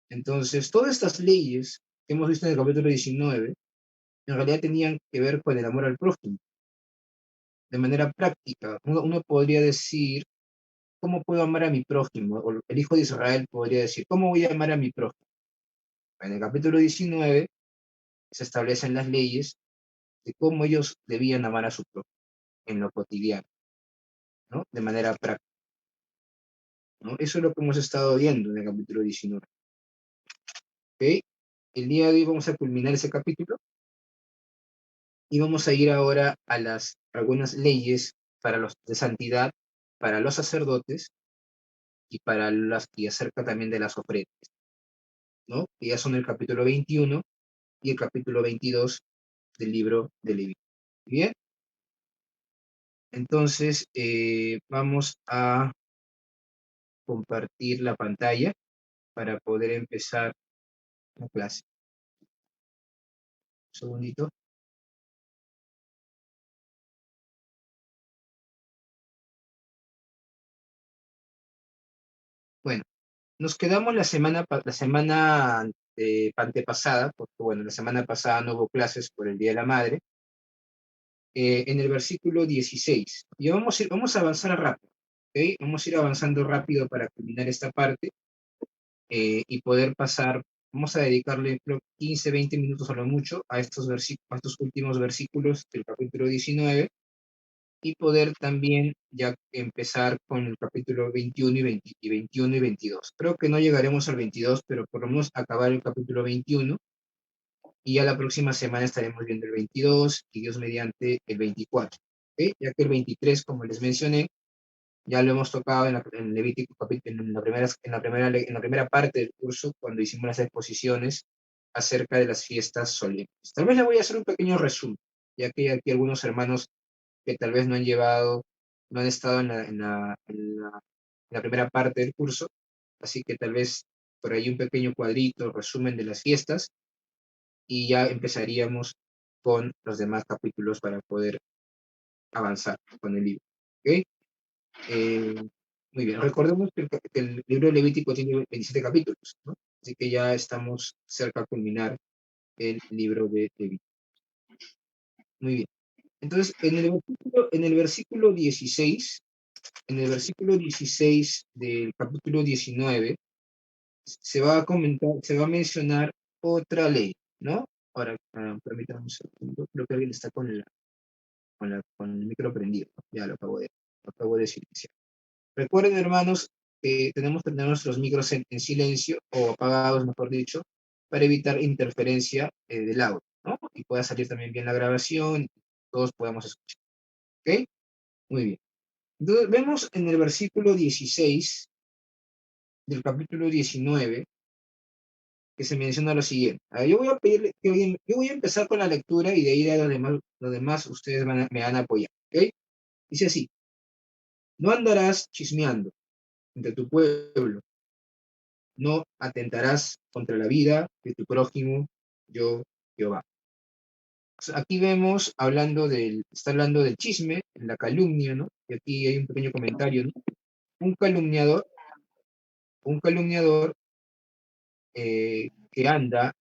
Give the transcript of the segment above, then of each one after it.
Entonces, todas estas leyes que hemos visto en el capítulo 19, en realidad tenían que ver con el amor al prójimo. De manera práctica, uno podría decir, ¿cómo puedo amar a mi prójimo? O el hijo de Israel podría decir, ¿cómo voy a amar a mi prójimo? En el capítulo 19 se establecen las leyes de cómo ellos debían amar a su prójimo en lo cotidiano, ¿no? De manera práctica, ¿no? Eso es lo que hemos estado viendo en el capítulo 19. ¿Ok? El día de hoy vamos a culminar ese capítulo y vamos a ir ahora a algunas leyes para los de santidad, para los sacerdotes y acerca también de las ofrendas, ¿no? Que ya son el capítulo 21 y el capítulo 22 del libro de Levítico. Bien, entonces vamos a compartir la pantalla para poder empezar la clase. Un segundito. Bueno, nos quedamos la semana antepasada, porque bueno, la semana pasada no hubo clases por el Día de la Madre, en el versículo 16. Y vamos a avanzar rápido, ¿ok? Vamos a ir avanzando rápido para culminar esta parte y poder pasar, vamos a dedicarle creo, 15, 20 minutos a lo mucho a a estos últimos versículos del capítulo 19 y poder también ya empezar con el capítulo 21 y 21 y 22. Creo que no llegaremos al 22, pero por lo menos acabar el capítulo 21 y ya la próxima semana estaremos viendo el 22 y Dios mediante el 24. ¿Ok? Ya que el 23, como les mencioné, ya lo hemos tocado en Levítico capítulo, en la primera parte del curso, cuando hicimos las exposiciones acerca de las fiestas solemnes. Tal vez le voy a hacer un pequeño resumen, ya que hay aquí algunos hermanos que tal vez no han estado en la primera parte del curso, así que tal vez por ahí un pequeño cuadrito, resumen de las fiestas, y ya empezaríamos con los demás capítulos para poder avanzar con el libro. ¿Ok? Eh, Muy bien, recordemos que el libro de Levítico tiene 27 capítulos, ¿no? Así que ya estamos cerca de culminar el libro de Levítico. Muy bien. Entonces, en el versículo 16 del capítulo 19, se va a mencionar otra ley, ¿no? Ahora, permítanme un segundo, creo que alguien está con el micro prendido, ¿no? Ya lo acabo de silenciar. Recuerden, hermanos, que tenemos que tener nuestros micros en silencio o apagados, mejor dicho, para evitar interferencia del audio, ¿no? Y pueda salir también bien la grabación, y todos podamos escuchar. ¿Ok? Muy bien. Entonces, vemos en el versículo 16 del capítulo 19 que se menciona lo siguiente. Yo voy a pedirle yo voy a empezar con la lectura y de ahí a lo demás ustedes me van a apoyar. ¿Ok? Dice así: no andarás chismeando entre tu pueblo, no atentarás contra la vida de tu prójimo, yo, Jehová. Aquí vemos, está hablando del chisme, la calumnia, ¿no? Y aquí hay un pequeño comentario, ¿no? Un calumniador, un calumniador que anda,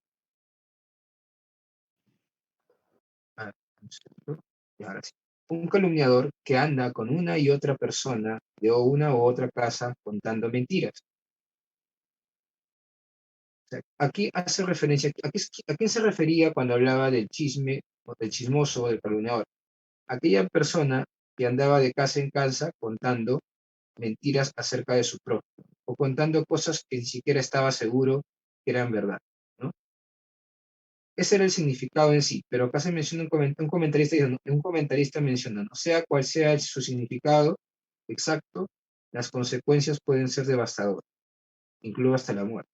ah, un segundo, y ahora sí. Un calumniador que anda con una y otra persona de una u otra casa contando mentiras. O sea, aquí hace referencia, ¿a quién se refería cuando hablaba del chisme, o del chismoso, del calumniador? Aquella persona que andaba de casa en casa contando mentiras acerca de su prójimo, o contando cosas que ni siquiera estaba seguro que eran verdad, ¿no? Ese era el significado en sí, pero acá se menciona un comentarista menciona, no sea cual sea su significado exacto, las consecuencias pueden ser devastadoras, incluso hasta la muerte.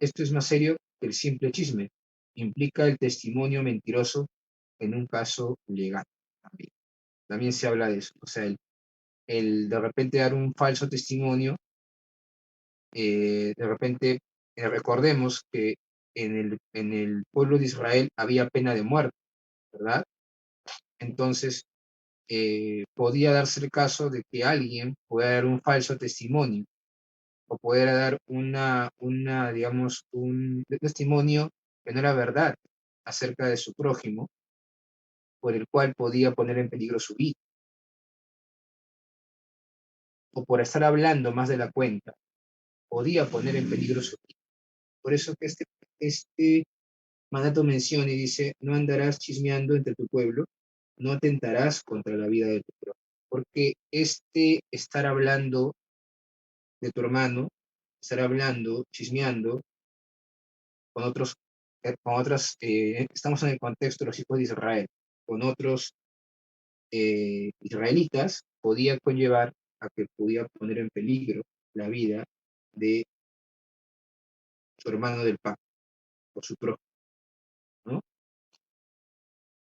Esto es más serio que el simple chisme, implica el testimonio mentiroso en un caso legal también. También se habla de eso, o sea, el de repente dar un falso testimonio, de repente recordemos que en el pueblo de Israel había pena de muerte, ¿verdad? Entonces, podía darse el caso de que alguien pueda dar un falso testimonio o pudiera dar digamos, un testimonio que no era verdad acerca de su prójimo, por el cual podía poner en peligro su vida, o por estar hablando más de la cuenta, podía poner en peligro su vida. Por eso que este mandato menciona y dice, no andarás chismeando entre tu pueblo, no atentarás contra la vida de tu prójimo. Porque estar hablando de tu hermano, estar hablando, chismeando con otros, estamos en el contexto de los hijos de Israel, con otros israelitas, podía conllevar a que podía poner en peligro la vida de su hermano del pacto, o su prójimo, ¿no?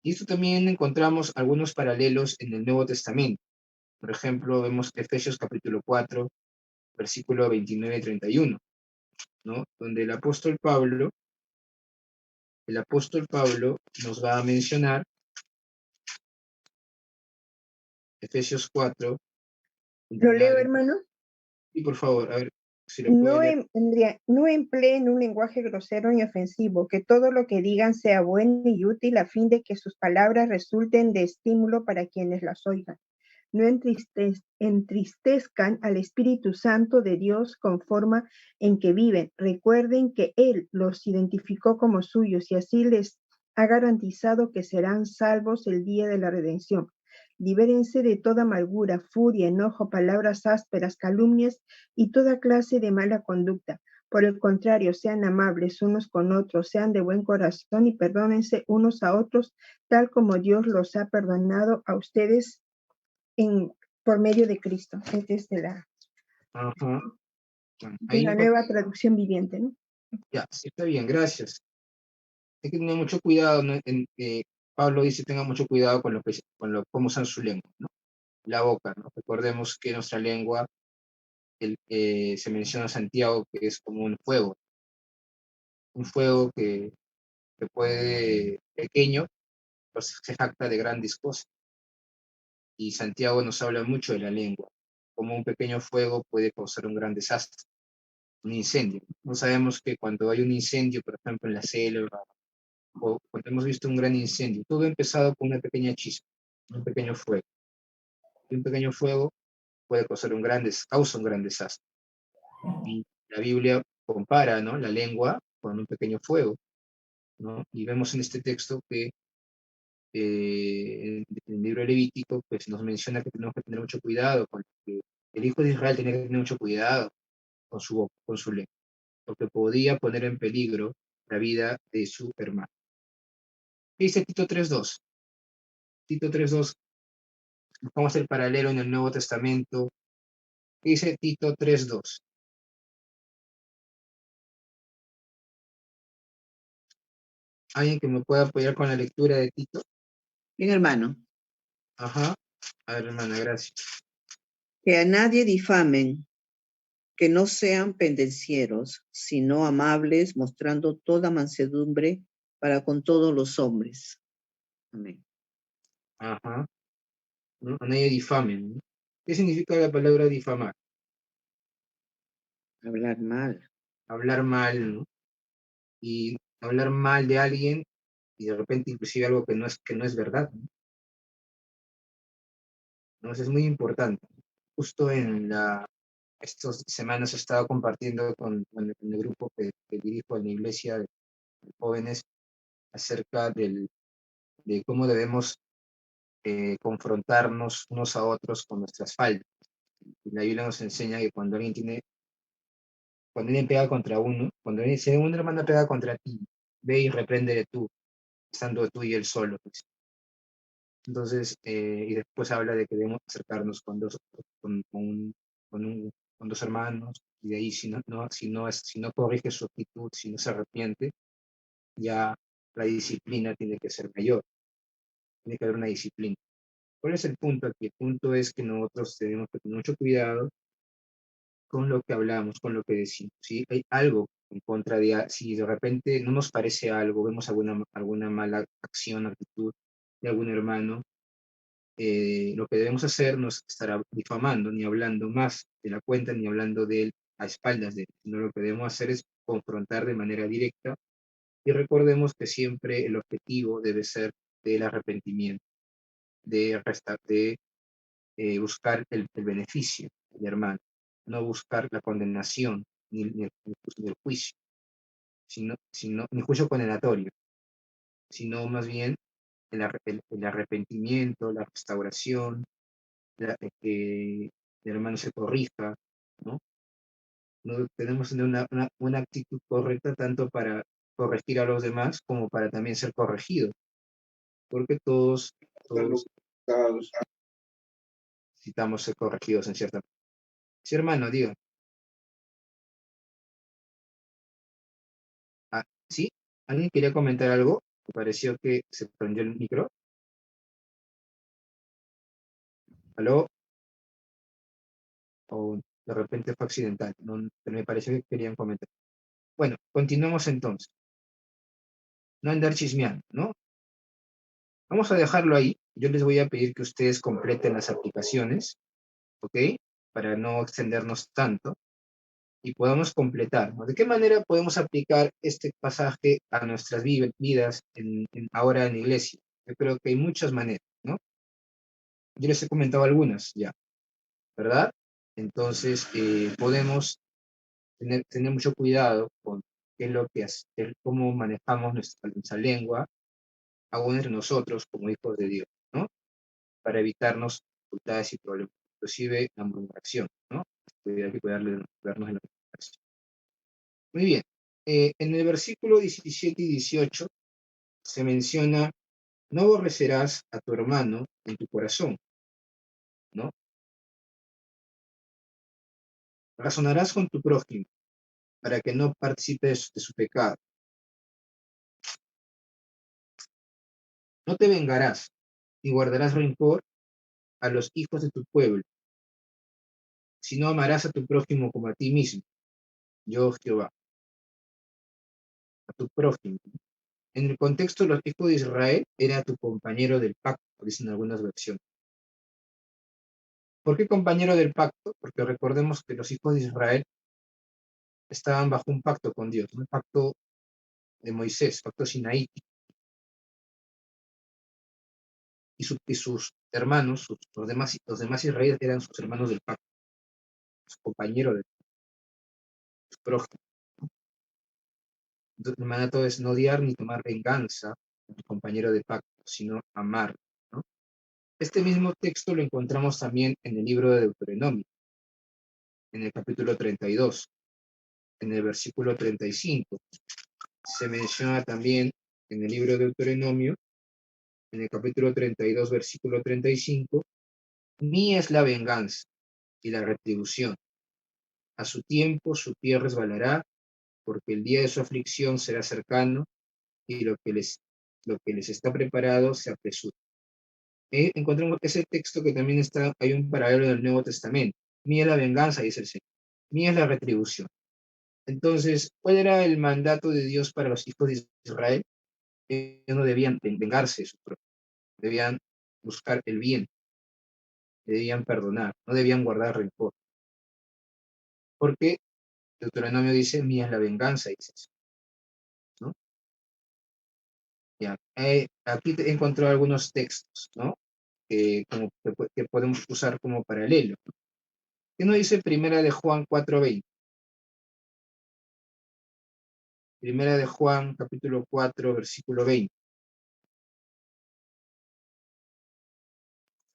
Y esto también encontramos algunos paralelos en el Nuevo Testamento. Por ejemplo, vemos Efesios capítulo 4, versículo 29 y 31, ¿no? Donde el apóstol Pablo nos va a mencionar, Efesios 4, ¿Lo leo, 29, hermano? y por favor, a ver si lo puede leer. No empleen un lenguaje grosero ni ofensivo, que todo lo que digan sea bueno y útil a fin de que sus palabras resulten de estímulo para quienes las oigan. No entristezcan al Espíritu Santo de Dios con forma en que viven. Recuerden que Él los identificó como suyos y así les ha garantizado que serán salvos el día de la redención. Libérense de toda amargura, furia, enojo, palabras ásperas, calumnias y toda clase de mala conducta. Por el contrario, sean amables unos con otros, sean de buen corazón y perdónense unos a otros, tal como Dios los ha perdonado a ustedes por medio de Cristo. Esta es Ajá. Bueno, de ahí la nueva traducción viviente, ¿no? ya, sí, está bien, gracias. Hay que tener mucho cuidado, ¿no? Pablo dice, tenga mucho cuidado con cómo usan su lengua, ¿no? La boca, ¿no? Recordemos que nuestra lengua, se menciona Santiago, que es como un fuego que puede, pequeño, pues se jacta de grandes cosas. Y Santiago nos habla mucho de la lengua, como un pequeño fuego puede causar un gran desastre, un incendio. No sabemos que cuando hay un incendio, por ejemplo, en la selva, o cuando hemos visto un gran incendio, todo ha empezado con una pequeña chispa, un pequeño fuego. Y un pequeño fuego puede causa un gran desastre. Y la Biblia compara, ¿no?, la lengua con un pequeño fuego, ¿no? Y vemos en este texto que en el libro Levítico pues, nos menciona que tenemos que tener mucho cuidado, que el hijo de Israel tenía que tener mucho cuidado con su boca, con su lengua, porque podía poner en peligro la vida de su hermano. ¿Qué dice Tito 3.2? Tito 3.2, vamos el paralelo en el Nuevo Testamento. ¿Qué dice Tito 3.2? ¿Alguien que me pueda apoyar con la lectura de Tito? Bien, hermano, Ajá. A ver, hermana, gracias. que a nadie difamen, que no sean pendencieros, sino amables, mostrando toda mansedumbre para con todos los hombres. Amén. Ajá. ¿No? A nadie difamen, ¿no? ¿Qué significa la palabra difamar? Hablar mal. Hablar mal, ¿no? Y hablar mal de alguien y de repente inclusive algo que no es verdad, ¿no? Entonces es muy importante. Justo estas semanas he estado compartiendo con el grupo que dirijo en la iglesia de jóvenes acerca de cómo debemos confrontarnos unos a otros con nuestras faltas. Y la Biblia nos enseña que cuando alguien pega contra uno, si una hermana pega contra ti, ve y repréndele tú, estando tú y él solo, pues. Entonces, y después habla de que debemos acercarnos con dos hermanos, y de ahí si no corrige su actitud, si no se arrepiente, ya la disciplina tiene que ser mayor, tiene que haber una disciplina. ¿Cuál es el punto aquí? El punto es que nosotros tenemos que tener mucho cuidado con lo que hablamos, con lo que decimos. Si hay algo en contra si de repente no nos parece algo, vemos alguna mala acción, actitud de algún hermano, lo que debemos hacer no es estar difamando, ni hablando más de la cuenta, ni hablando de él a espaldas de él, sino lo que debemos hacer es confrontar de manera directa, y recordemos que siempre el objetivo debe ser del arrepentimiento, de buscar el beneficio del hermano, no buscar la condenación ni el juicio, ni juicio condenatorio, sino más bien el arrepentimiento, la restauración, que el hermano se corrija, ¿no? No tenemos que tener una actitud correcta tanto para corregir a los demás como para también ser corregidos, porque todos necesitamos ser corregidos en cierta manera. Sí, hermano, diga. Ah, ¿sí? ¿Alguien quería comentar algo? Me pareció que se prendió el micro. ¿Aló? O de repente fue accidental. No, pero me pareció que querían comentar. Bueno, continuamos entonces. No andar chismeando, ¿no? Vamos a dejarlo ahí. Yo les voy a pedir que ustedes completen las aplicaciones, ¿ok? Para no extendernos tanto y podamos completar, ¿no? ¿De qué manera podemos aplicar este pasaje a nuestras vidas ahora en la iglesia? Yo creo que hay muchas maneras, ¿no? Yo les he comentado algunas ya, ¿verdad? Entonces, podemos tener mucho cuidado con qué es lo que cómo manejamos nuestra lengua, aún entre nosotros como hijos de Dios, ¿no? Para evitarnos dificultades y problemas, inclusive la murmuración, ¿no? Hay que cuidarnos de la murmuración. Muy bien. En el versículo 17 y 18 se menciona, no aborrecerás a tu hermano en tu corazón, ¿no? Razonarás con tu prójimo para que no participes de su pecado. No te vengarás, ni guardarás rencor a los hijos de tu pueblo, sino amarás a tu prójimo como a ti mismo. Yo, Jehová, a tu prójimo. En el contexto, los hijos de Israel era tu compañero del pacto, dicen algunas versiones. ¿Por qué compañero del pacto? Porque recordemos que los hijos de Israel estaban bajo un pacto con Dios, un pacto de Moisés, pacto sinaítico. Y sus hermanos, los demás israelíes eran sus hermanos del pacto, sus compañeros de su prójimo. Entonces, el mandato es no odiar ni tomar venganza a tu compañero de pacto, sino amar, ¿no? Este mismo texto lo encontramos también en el libro de Deuteronomio, en el capítulo 32, en el versículo 35. Se menciona también en el libro de Deuteronomio, en el capítulo 32, versículo 35, mía es la venganza y la retribución. A su tiempo su pie resbalará, porque el día de su aflicción será cercano, y lo que les está preparado se apresura. Encontramos ese texto que también hay un paralelo en el Nuevo Testamento. Mía es la venganza, dice el Señor. Mía es la retribución. Entonces, ¿cuál era el mandato de Dios para los hijos de Israel? Ellos no debían vengarse de su propio, debían buscar el bien, debían perdonar, no debían guardar rencor. Porque Deuteronomio dice, mía es la venganza, dice eso, ¿no? Ya. Aquí he encontrado algunos textos, ¿no? Que podemos usar como paralelo. ¿Qué nos dice Primera de Juan 4:20? Primera de Juan, capítulo 4, versículo 20.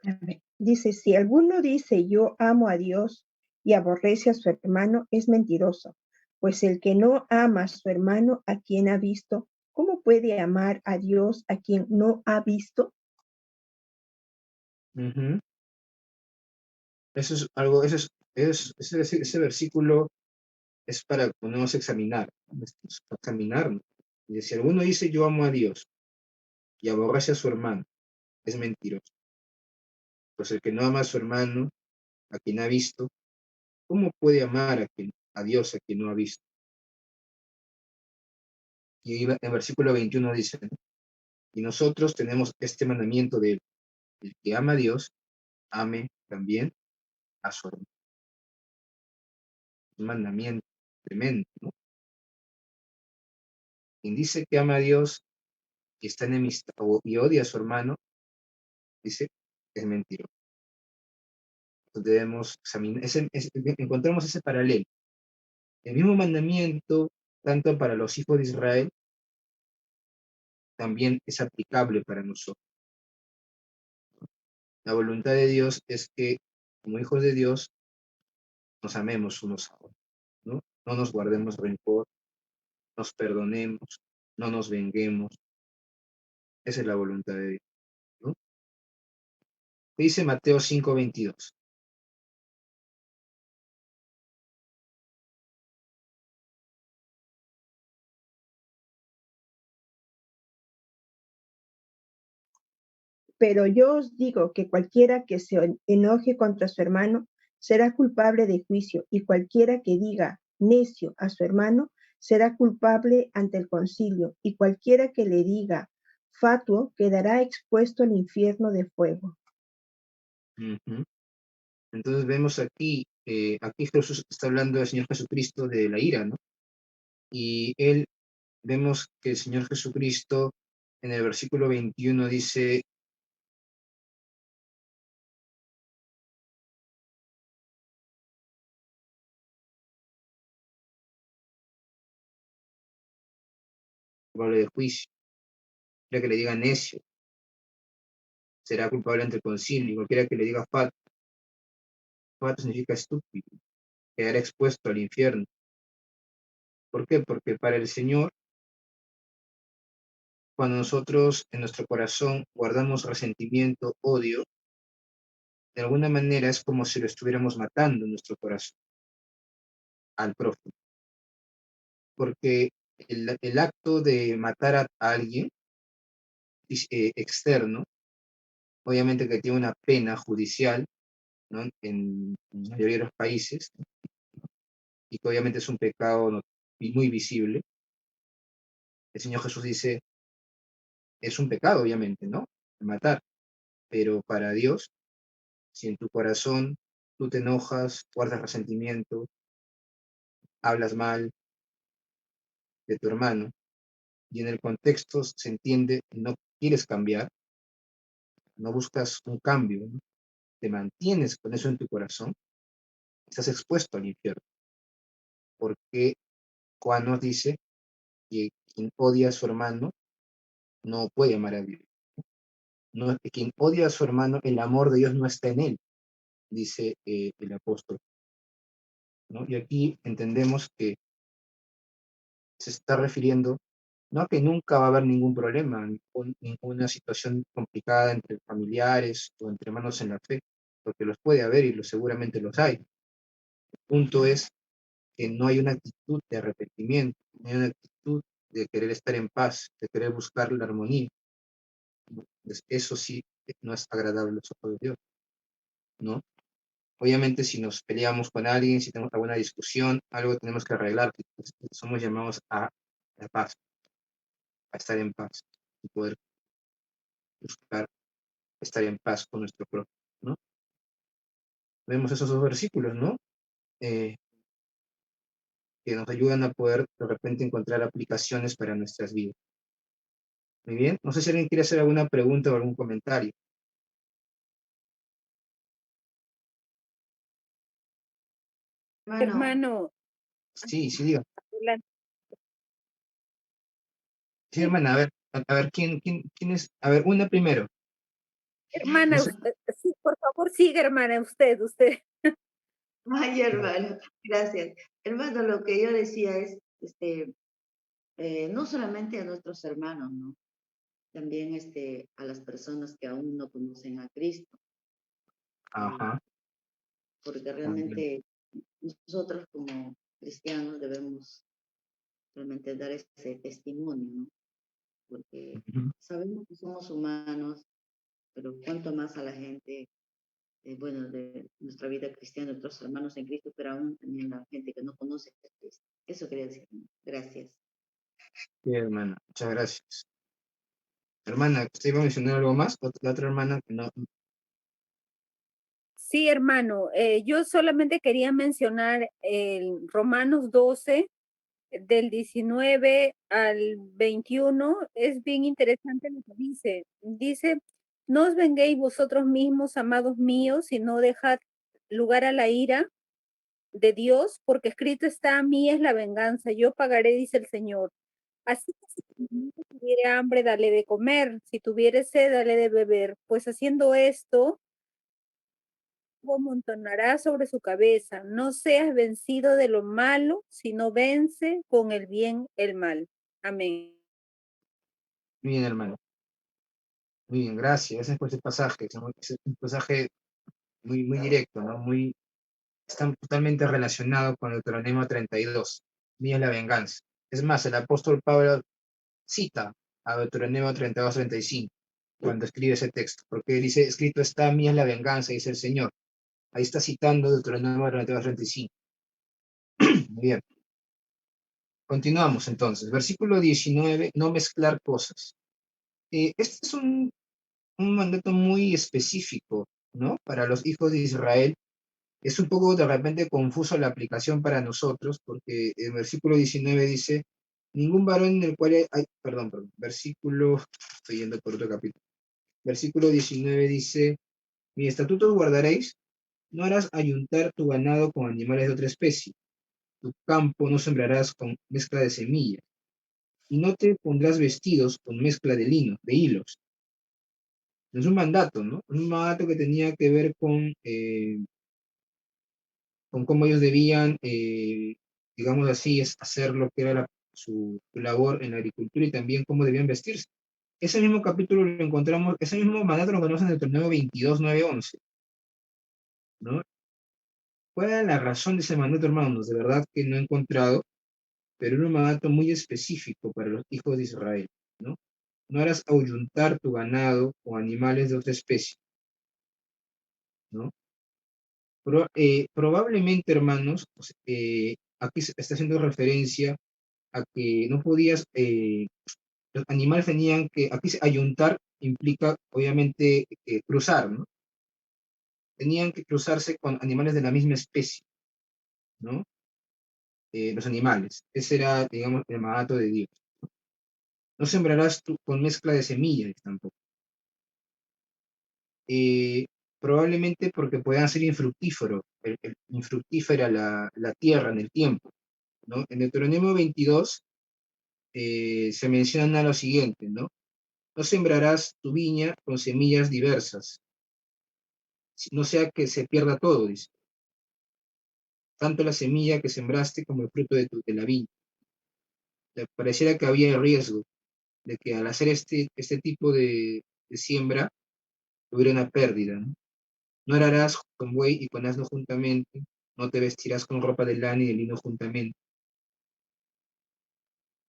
A ver, dice, si alguno dice yo amo a Dios y aborrece a su hermano, es mentiroso, pues el que no ama a su hermano a quien ha visto, ¿cómo puede amar a Dios a quien no ha visto? Ujú. Eso es algo, ese versículo es para ponernos a examinar, ¿no? Examinarnos. Y si alguno dice yo amo a Dios y aborrece a su hermano, es mentiroso. Pues el que no ama a su hermano, a quien ha visto, ¿cómo puede amar a Dios a quien no ha visto? Y en el versículo 21 dice, ¿no? Y nosotros tenemos este mandamiento de él, el que ama a Dios, ame también a su hermano. un mandamiento tremendo, ¿no? Quien dice que ama a Dios y está enemistad y odia a su hermano, dice, es mentiroso. Entonces debemos examinar, encontramos ese paralelo. El mismo mandamiento, tanto para los hijos de Israel, también es aplicable para nosotros. La voluntad de Dios es que, como hijos de Dios, nos amemos unos a otros, ¿no? No nos guardemos rencor, nos perdonemos, no nos venguemos. Esa es la voluntad de Dios, ¿no? Dice Mateo 5:22. Pero yo os digo que cualquiera que se enoje contra su hermano será culpable de juicio, y cualquiera que diga necio a su hermano será culpable ante el concilio, y cualquiera que le diga fatuo quedará expuesto al infierno de fuego. Ujú. Entonces vemos aquí Jesús está hablando del Señor Jesucristo de la ira, ¿no? Y vemos que el Señor Jesucristo en el versículo 21 dice, culpable de juicio, cualquiera que le diga necio será culpable ante el concilio, y cualquiera que le diga fatuo significa estúpido, quedará expuesto al infierno. ¿Por qué? Porque para el Señor, cuando nosotros en nuestro corazón guardamos resentimiento, odio, de alguna manera es como si lo estuviéramos matando en nuestro corazón al prójimo. Porque el acto de matar a alguien externo, obviamente que tiene una pena judicial, ¿no? En la mayoría de los países, y que obviamente es un pecado muy visible. El Señor Jesús dice, es un pecado, obviamente, ¿no? Matar, pero para Dios, si en tu corazón tú te enojas, guardas resentimiento, hablas mal de tu hermano, y en el contexto se entiende, no quieres cambiar, no buscas un cambio, ¿no? Te mantienes con eso en tu corazón, estás expuesto al infierno, porque Juan nos dice que quien odia a su hermano no puede amar a Dios. No, quien odia a su hermano, el amor de Dios no está en él, dice el apóstol, ¿no? Y aquí entendemos que se está refiriendo no a que nunca va a haber ningún problema, ninguna situación complicada entre familiares o entre hermanos en la fe, porque los puede haber y seguramente los hay. El punto es que no hay una actitud de arrepentimiento, no hay una actitud de querer estar en paz, de querer buscar la armonía. Pues eso sí no es agradable a los ojos de Dios, ¿no? Obviamente si nos peleamos con alguien, si tenemos alguna discusión, algo tenemos que arreglar, pues, somos llamados a la paz, a estar en paz y poder buscar estar en paz con nuestro prójimo, ¿no? Vemos esos dos versículos, ¿no? Eh, que nos ayudan a poder de repente encontrar aplicaciones para nuestras vidas. Muy bien, no sé si alguien quiere hacer alguna pregunta o algún comentario. Hermano, Sí, sí, diga. adelante. Sí, hermana, a ver, ¿quién es? A ver, una primero. No Hermana, sé. sí, por favor, siga, hermana, usted. Ay, hermano, gracias. Hermano, lo que yo decía es, no solamente a nuestros hermanos, ¿no? También a las personas que aún no conocen a Cristo, Ajá, porque también. realmente nosotros como cristianos debemos realmente dar ese testimonio, ¿no? Porque Ujú. sabemos que somos humanos, pero cuanto más a la gente, bueno, de nuestra vida cristiana, nuestros hermanos en Cristo, pero aún también la gente que no conoce a Cristo. Eso quería decir. Gracias. Sí, hermana, muchas gracias. Hermana, ¿usted iba a mencionar algo más? La otra hermana que no. Sí, hermano, yo solamente quería mencionar el Romanos 12, del 19 al 21. Es bien interesante lo que dice. Dice, no os venguéis vosotros mismos, amados míos, sino dejad lugar a la ira de Dios, porque escrito está: a mí es la venganza, yo pagaré, dice el Señor. Así que si tu enemigo tuviere hambre, dale de comer; si tuviere sed, dale de beber, pues haciendo esto, amontonará sobre su cabeza. No seas vencido de lo malo, sino vence con el bien el mal. Amén. Muy bien, hermano. Muy bien, gracias. Gracias por ese pasaje. Es un pasaje muy directo, ¿no? Está totalmente relacionado con Deuteronomio 32. Mía es la venganza. Es más, el apóstol Pablo cita a Deuteronomio 32-35 cuando escribe ese texto, porque dice, escrito está: mía es la venganza, dice el Señor. Ahí está citando Deuteronomio 32-35. Muy bien. Continuamos entonces. Versículo 19, no mezclar cosas. Este es un mandato muy específico, ¿no? Para los hijos de Israel. Es un poco de repente confuso la aplicación para nosotros, porque el versículo 19 dice, ningún varón en el cual perdón, versículo, estoy yendo por otro capítulo. Versículo 19 dice, mis estatutos guardaréis, no harás ayuntar tu ganado con animales de otra especie, tu campo no sembrarás con mezcla de semillas, y no te pondrás vestidos con mezcla de lino, de hilos. Es un mandato, ¿no? Un mandato que tenía que ver con cómo ellos debían, digamos así, hacer lo que era su labor en la agricultura y también cómo debían vestirse. Ese mismo capítulo lo encontramos, ese mismo mandato lo encontramos en el torneo 22, 9, 11, ¿no? ¿Cuál era la razón de ese mandato, hermanos? De verdad que no he encontrado, pero era un mandato muy específico para los hijos de Israel, ¿no? No harás ahuyuntar tu ganado con animales de otra especie, ¿no? Probablemente, hermanos, pues, aquí se está haciendo referencia a que no podías, los animales tenían que, aquí ayuntar implica obviamente cruzar, ¿no? Tenían que cruzarse con animales de la misma especie, ¿no? Los animales. Ese era, digamos, el mandato de Dios. No sembrarás tú con mezcla de semillas tampoco. Eh, Probablemente porque puedan ser infructíferos, infructífera la tierra en el tiempo, ¿no? En Deuteronomio 22 se menciona lo siguiente, ¿no? No sembrarás tu viña con semillas diversas, no sea que se pierda todo, dice. Tanto la semilla que sembraste como el fruto de la viña. Pareciera que había el riesgo de que al hacer este tipo de siembra hubiera una pérdida, ¿no? No ararás con buey y con asno juntamente, no te vestirás con ropa de lana y de lino juntamente.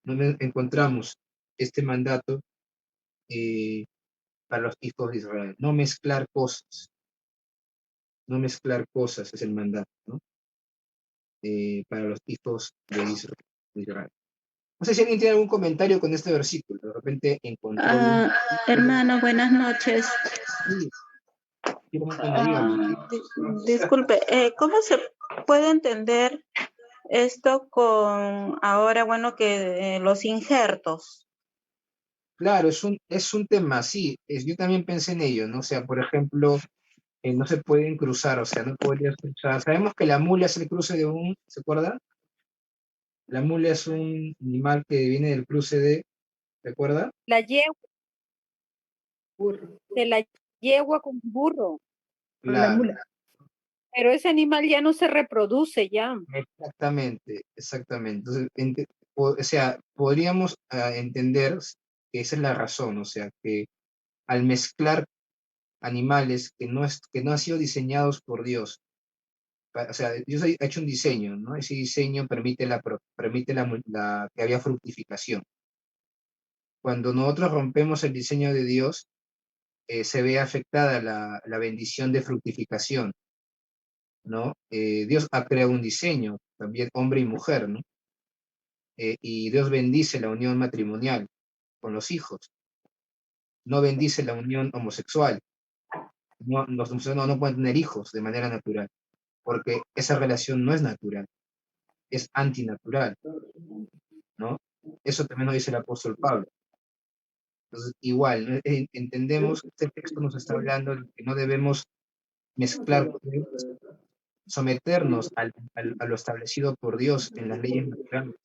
¿Dónde encontramos este mandato para los hijos de Israel? No mezclar cosas. No mezclar cosas es el mandato, ¿no? Para los hijos de Israel. No sé si alguien tiene algún comentario con este versículo. De repente encontró algún... Hermano, buenas noches. Sí, dígame. Disculpe, ¿cómo se puede entender esto con ahora, bueno, que los injertos? Claro, es un tema, sí. Yo también pensé en ello, ¿no? O sea, por ejemplo, no se pueden cruzar, o sea, no podrías cruzar. Sabemos que la mula es el cruce de ¿se acuerda? La mula es un animal que viene del cruce ¿se acuerda? La yegua, de la yegua con burro, Con la Claro, mula. pero ese animal ya no se reproduce ya. exactamente. Entonces, o sea, podríamos entender que esa es la razón, o sea, que al mezclar animales que no han sido diseñados por Dios, o sea, Dios ha hecho un diseño, ¿no? Ese diseño permite que haya fructificación. Cuando nosotros rompemos el diseño de Dios, se ve afectada la bendición de fructificación, ¿no? Dios ha creado un diseño, también hombre y mujer, ¿no? Y Dios bendice la unión matrimonial con los hijos, no bendice la unión homosexual, los homosexuales no pueden tener hijos de manera natural, porque esa relación no es natural, es antinatural, ¿no? Eso también lo dice el apóstol Pablo. Entonces, igual, ¿no? Entendemos que este texto nos está hablando de que no debemos mezclar, someternos a lo establecido por Dios en las leyes naturales,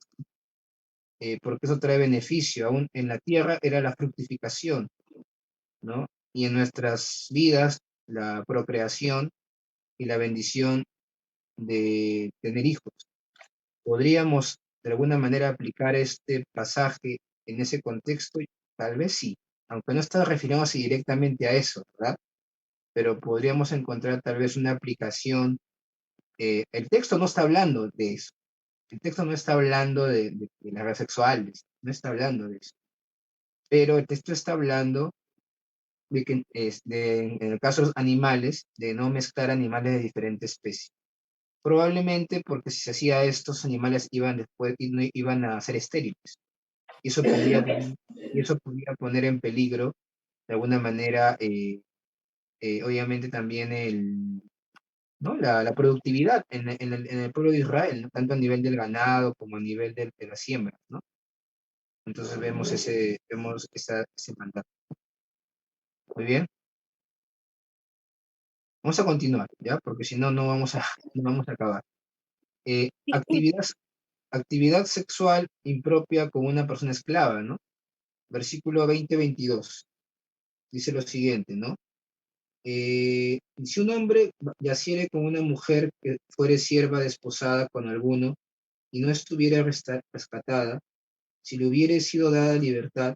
porque eso trae beneficio. Aún en la tierra era la fructificación, ¿no? Y en nuestras vidas, la procreación y la bendición de tener hijos. ¿Podríamos de alguna manera aplicar este pasaje en ese contexto? Tal vez sí, aunque no está refiriéndose directamente a eso, ¿verdad? Pero podríamos encontrar tal vez una aplicación. El texto no está hablando de eso. El texto no está hablando de las redes sexuales, no está hablando de eso. Pero el texto está hablando de que, en el caso de los animales, de no mezclar animales de diferentes especies. Probablemente porque si se hacía esto, los animales iban después y no iban a ser estériles. Y eso podría poner en peligro, de alguna manera, obviamente también ¿no? la productividad en el pueblo de Israel, ¿no? Tanto a nivel del ganado como a nivel de la siembra, ¿no? Entonces vemos ese mandato. Muy bien. Vamos a continuar, ¿ya? Porque si no, no vamos a acabar. Sí, Actividad sexual impropia con una persona esclava, ¿no? Versículo 20-22. Dice lo siguiente, ¿no? Si un hombre yaciere con una mujer que fuere sierva desposada con alguno y no estuviera rescatada, si le hubiere sido dada libertad,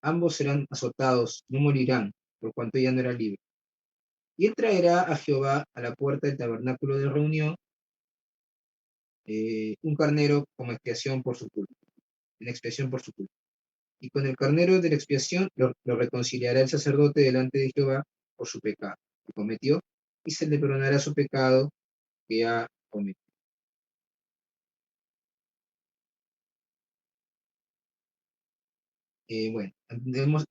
ambos serán azotados, no morirán, por cuanto ella no era libre. Y él traerá a Jehová a la puerta del tabernáculo de reunión un carnero como expiación por su culpa, en expiación por su culpa. Y con el carnero de la expiación lo reconciliará el sacerdote delante de Jehová por su pecado que cometió, y se le perdonará su pecado que ha cometido. Bueno, vemos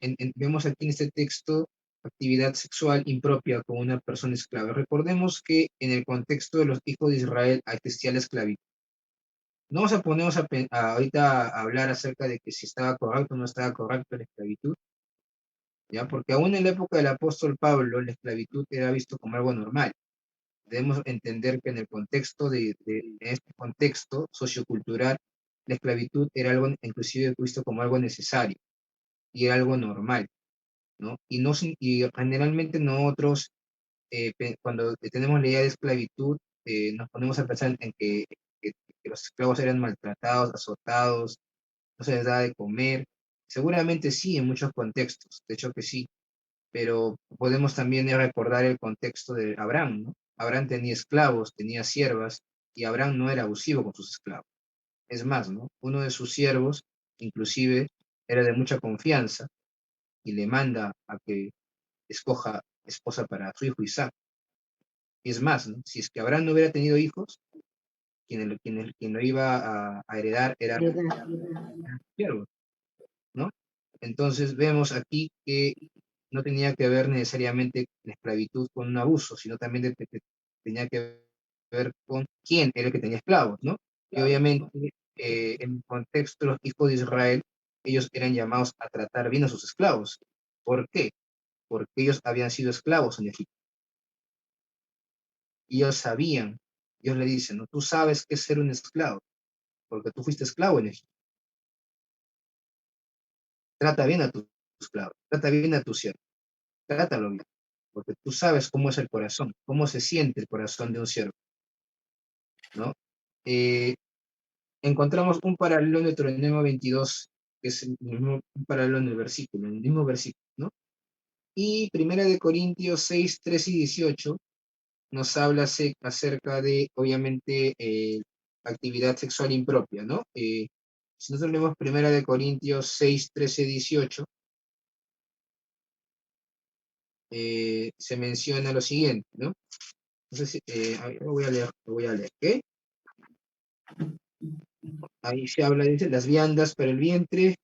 aquí en este texto actividad sexual impropia con una persona esclava. Recordemos que en el contexto de los hijos de Israel existía la esclavitud. No vamos a ponernos ahorita a hablar acerca de que si estaba correcto o no estaba correcto la esclavitud, ¿ya? Porque aún en la época del apóstol Pablo, la esclavitud era visto como algo normal. Debemos entender que en el contexto en este contexto sociocultural, la esclavitud era algo inclusive visto como algo necesario y era algo normal, ¿no? Y generalmente nosotros, cuando tenemos la idea de esclavitud, nos ponemos a pensar en que los esclavos eran maltratados, azotados, no se les daba de comer. Seguramente sí, en muchos contextos, de hecho que sí, pero podemos también recordar el contexto de Abraham, ¿no? Abraham tenía esclavos, tenía siervas, y Abraham no era abusivo con sus esclavos. Es más, ¿no? Uno de sus siervos, inclusive, era de mucha confianza y le manda a que escoja esposa para su hijo Isaac. Y es más, ¿no? Si es que Abraham no hubiera tenido hijos, quien lo iba a heredar era el siervo, ¿no? Entonces vemos aquí que no tenía que ver necesariamente la esclavitud con un abuso, sino también tenía que ver con quién era el que tenía esclavos, ¿no? Y obviamente en el contexto de los hijos de Israel, ellos eran llamados a tratar bien a sus esclavos. ¿Por qué? Porque ellos habían sido esclavos en Egipto. Y ellos sabían, Dios le dice, ¿no? Tú sabes qué es ser un esclavo, porque tú fuiste esclavo en Egipto. Trata bien a tu esclavo, trata bien a tu siervo, trátalo bien, porque tú sabes cómo es el corazón, cómo se siente el corazón de un siervo, ¿no? Eh, encontramos un paralelo en Deuteronomio 22, que es un paralelo en el mismo versículo, ¿no? Y Primera de Corintios 6, 3 y 18 nos habla acerca de, obviamente, actividad sexual impropia, ¿no? Si nosotros leemos Primera de Corintios 6, 13, 18, se menciona lo siguiente, ¿no? Entonces, lo voy a leer, ¿ok? Ahí se habla, dice, las viandas para el vientre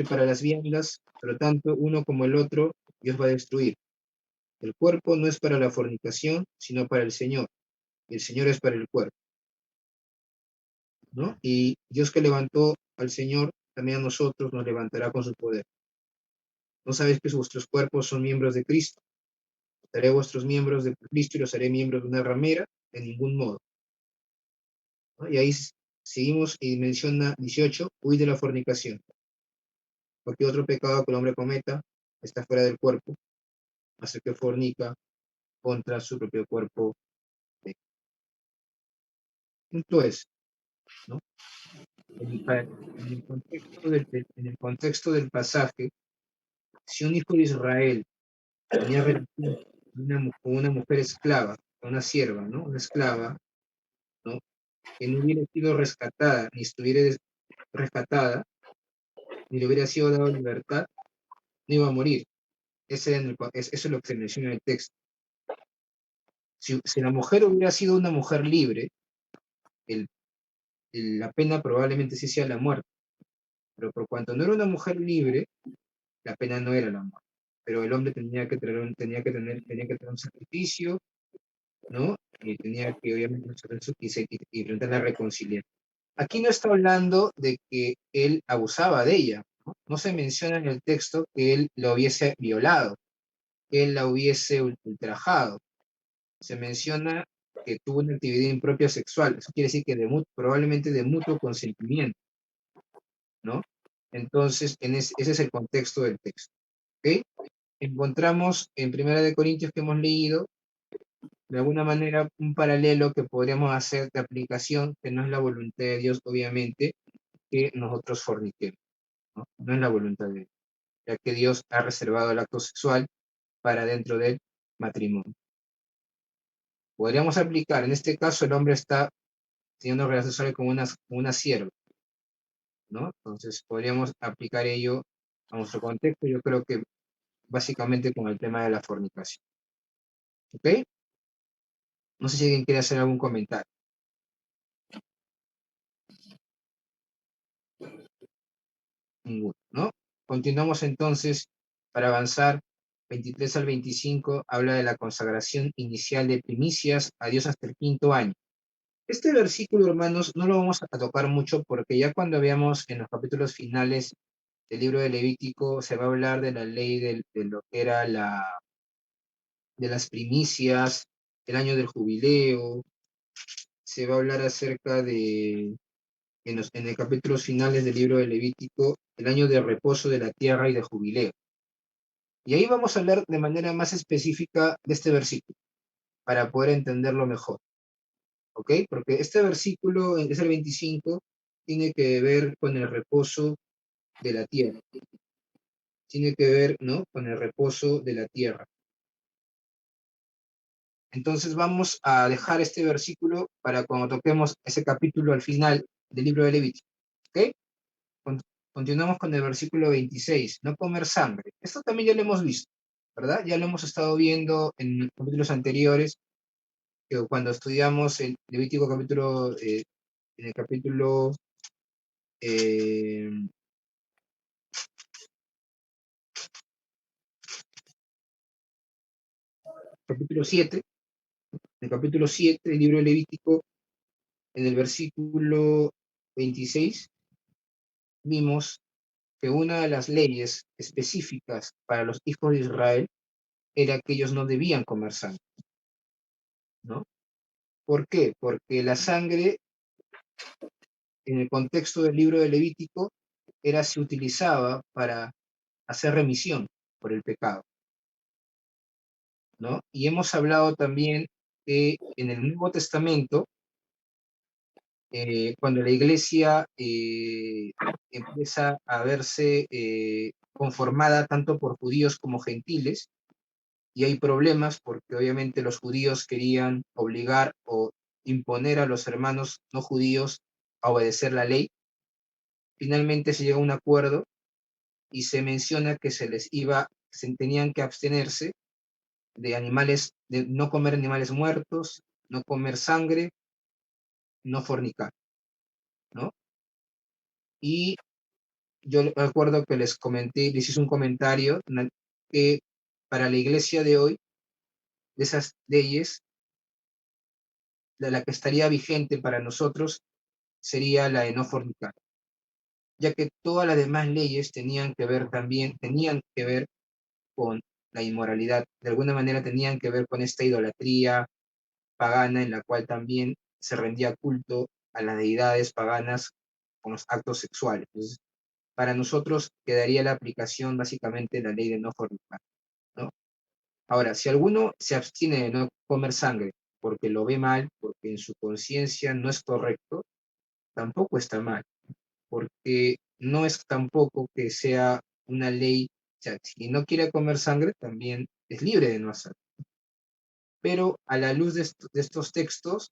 para las viandas, por lo tanto, uno como el otro, Dios va a destruir. El cuerpo no es para la fornicación, sino para el Señor. Y el Señor es para el cuerpo, ¿no? Y Dios que levantó al Señor, también a nosotros nos levantará con su poder. ¿No sabéis que vuestros cuerpos son miembros de Cristo? Haré vuestros miembros de Cristo y los haré miembros de una ramera, de ningún modo, ¿no? Y ahí seguimos y menciona 18, huid de la fornicación. Cualquier otro pecado que el hombre cometa está fuera del cuerpo, hasta que fornica contra su propio cuerpo. Punto es, ¿no? En el contexto del pasaje, si un hijo de Israel tenía relación con una mujer esclava, con una sierva, ¿no? Una esclava, ¿no? Que no hubiera sido rescatada, ni estuviera rescatada, ni le hubiera sido dado libertad, no iba a morir. Eso es lo que se menciona en el texto. Si la mujer hubiera sido una mujer libre, el, la pena probablemente sí sea la muerte. Pero por cuanto no era una mujer libre, la pena no era la muerte. Pero el hombre tenía que tener un sacrificio, ¿no? Y tenía que obviamente y enfrentar la reconciliación. Aquí no está hablando de que él abusaba de ella, ¿no? No se menciona en el texto que él la hubiese violado, que él la hubiese ultrajado. Se menciona que tuvo una actividad impropia sexual. Eso quiere decir que probablemente de mutuo consentimiento, ¿no? Entonces, ese es el contexto del texto, ¿ok? Encontramos en Primera de Corintios que hemos leído, de alguna manera, un paralelo que podríamos hacer de aplicación, que no es la voluntad de Dios, obviamente, que nosotros forniquemos, ¿no? No es la voluntad de Dios, ya que Dios ha reservado el acto sexual para dentro del matrimonio. Podríamos aplicar, en este caso, el hombre está teniendo relaciones sexuales con una sierva, ¿no? Entonces, podríamos aplicar ello a nuestro contexto, yo creo que básicamente con el tema de la fornicación. ¿Ok? No sé si alguien quiere hacer algún comentario. Ninguno, ¿no? Continuamos entonces para avanzar. 23 al 25 habla de la consagración inicial de primicias a Dios hasta el 5.º año. Este versículo, hermanos, no lo vamos a tocar mucho porque ya cuando veamos en los capítulos finales del libro de Levítico se va a hablar de la ley de lo que era de las primicias, el año del jubileo, se va a hablar acerca de, en el capítulos finales del libro de Levítico, el año de reposo de la tierra y de jubileo. Y ahí vamos a hablar de manera más específica de este versículo, para poder entenderlo mejor. ¿Ok? Porque este versículo, es el 25, tiene que ver con el reposo de la tierra. Tiene que ver, ¿no? Con el reposo de la tierra. Entonces vamos a dejar este versículo para cuando toquemos ese capítulo al final del libro de Levítico. ¿Ok? Continuamos con el versículo 26, no comer sangre. Esto también ya lo hemos visto, ¿verdad? Ya lo hemos estado viendo en capítulos anteriores, que cuando estudiamos el Levítico capítulo, en el capítulo eh, capítulo 7, en el capítulo 7 del libro de Levítico, en el versículo 26, vimos que una de las leyes específicas para los hijos de Israel era que ellos no debían comer sangre, ¿no? ¿Por qué? Porque la sangre, en el contexto del libro de Levítico, se utilizaba para hacer remisión por el pecado, ¿no? Y hemos hablado también que en el Nuevo Testamento, cuando la iglesia empieza a verse conformada tanto por judíos como gentiles, y hay problemas porque obviamente los judíos querían obligar o imponer a los hermanos no judíos a obedecer la ley. Finalmente se llega a un acuerdo y se menciona que se tenían que abstenerse de animales, de no comer animales muertos, no comer sangre, no fornicar, ¿no? Y yo recuerdo que les comenté, les hice un comentario que para la iglesia de hoy de esas leyes, la que estaría vigente para nosotros sería la de no fornicar, ya que todas las demás leyes tenían que ver con la inmoralidad, de alguna manera tenían que ver con esta idolatría pagana en la cual también se rendía culto a las deidades paganas con los actos sexuales. Entonces, para nosotros quedaría la aplicación básicamente de la ley de no fornicar, ¿no? Ahora, si alguno se abstiene de no comer sangre porque lo ve mal, porque en su conciencia no es correcto, tampoco está mal, porque no es tampoco que sea una ley, o sea, si no quiere comer sangre, también es libre de no hacerlo. Pero a la luz de estos textos,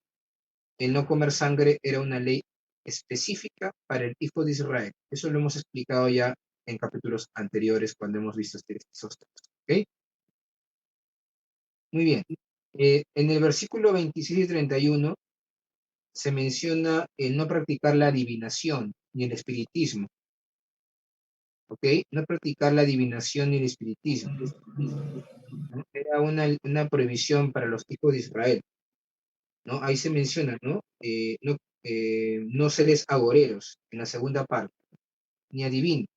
el no comer sangre era una ley específica para el hijo de Israel. Eso lo hemos explicado ya en capítulos anteriores cuando hemos visto estos textos. ¿Ok? Muy bien. En el versículo 26 y 31 se menciona el no practicar la adivinación ni el espiritismo. ¿Ok? No practicar la adivinación ni el espiritismo, ¿no? Era una prohibición para los hijos de Israel, ¿no? Ahí se menciona, ¿no? No seres agoreros, en la segunda parte, ni adivinos.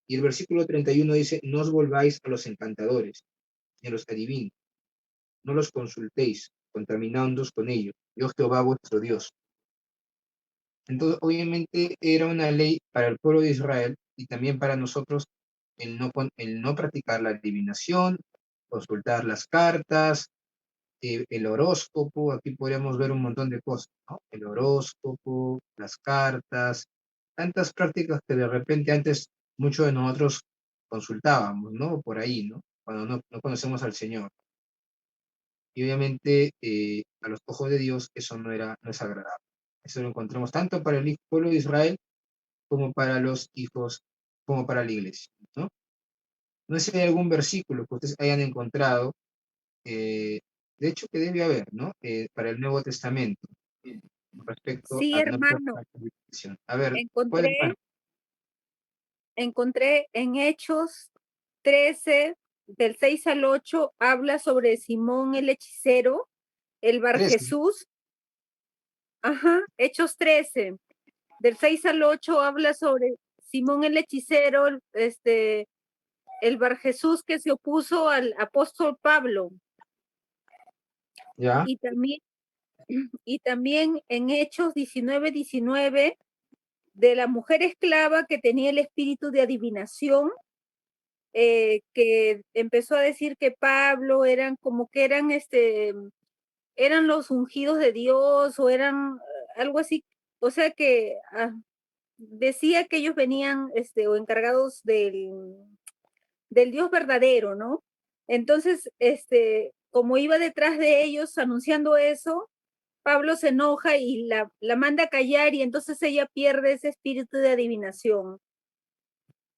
Y el versículo 31 dice, no os volváis a los encantadores, ni a los adivinos, no los consultéis, contaminándoos con ellos. Yo Jehová vuestro Dios. Entonces, obviamente, era una ley para el pueblo de Israel y también para nosotros el no practicar la adivinación, consultar las cartas, el horóscopo. Aquí podríamos ver un montón de cosas, ¿no? El horóscopo, las cartas, tantas prácticas que de repente antes muchos de nosotros consultábamos, ¿no? Por ahí, ¿no? Cuando no conocemos al Señor. Y obviamente a los ojos de Dios eso no es agradable. Eso lo encontramos tanto para el pueblo de Israel como para los hijos, como para la iglesia, ¿no? No sé si hay algún versículo que ustedes hayan encontrado, de hecho que debe haber, ¿no? Para el Nuevo Testamento, respecto Sí, al no hermano, practicar la adivinación. A ver, ¿cuál hermano? encontré, encontré en Hechos 13, del 6 al 8, habla sobre Simón el hechicero, el Bar 13. Jesús. Ajá, Hechos 13, del 6 al 8 habla sobre Simón el hechicero, el Bar Jesús que se opuso al apóstol Pablo. ¿Ya? Y también en Hechos 19 de la mujer esclava que tenía el espíritu de adivinación, que empezó a decir que Pablo eran como que eran los ungidos de Dios o eran algo así, o sea que decía que ellos venían o encargados del Dios verdadero, ¿no? Entonces, como iba detrás de ellos anunciando eso, Pablo se enoja y la manda a callar y entonces ella pierde ese espíritu de adivinación.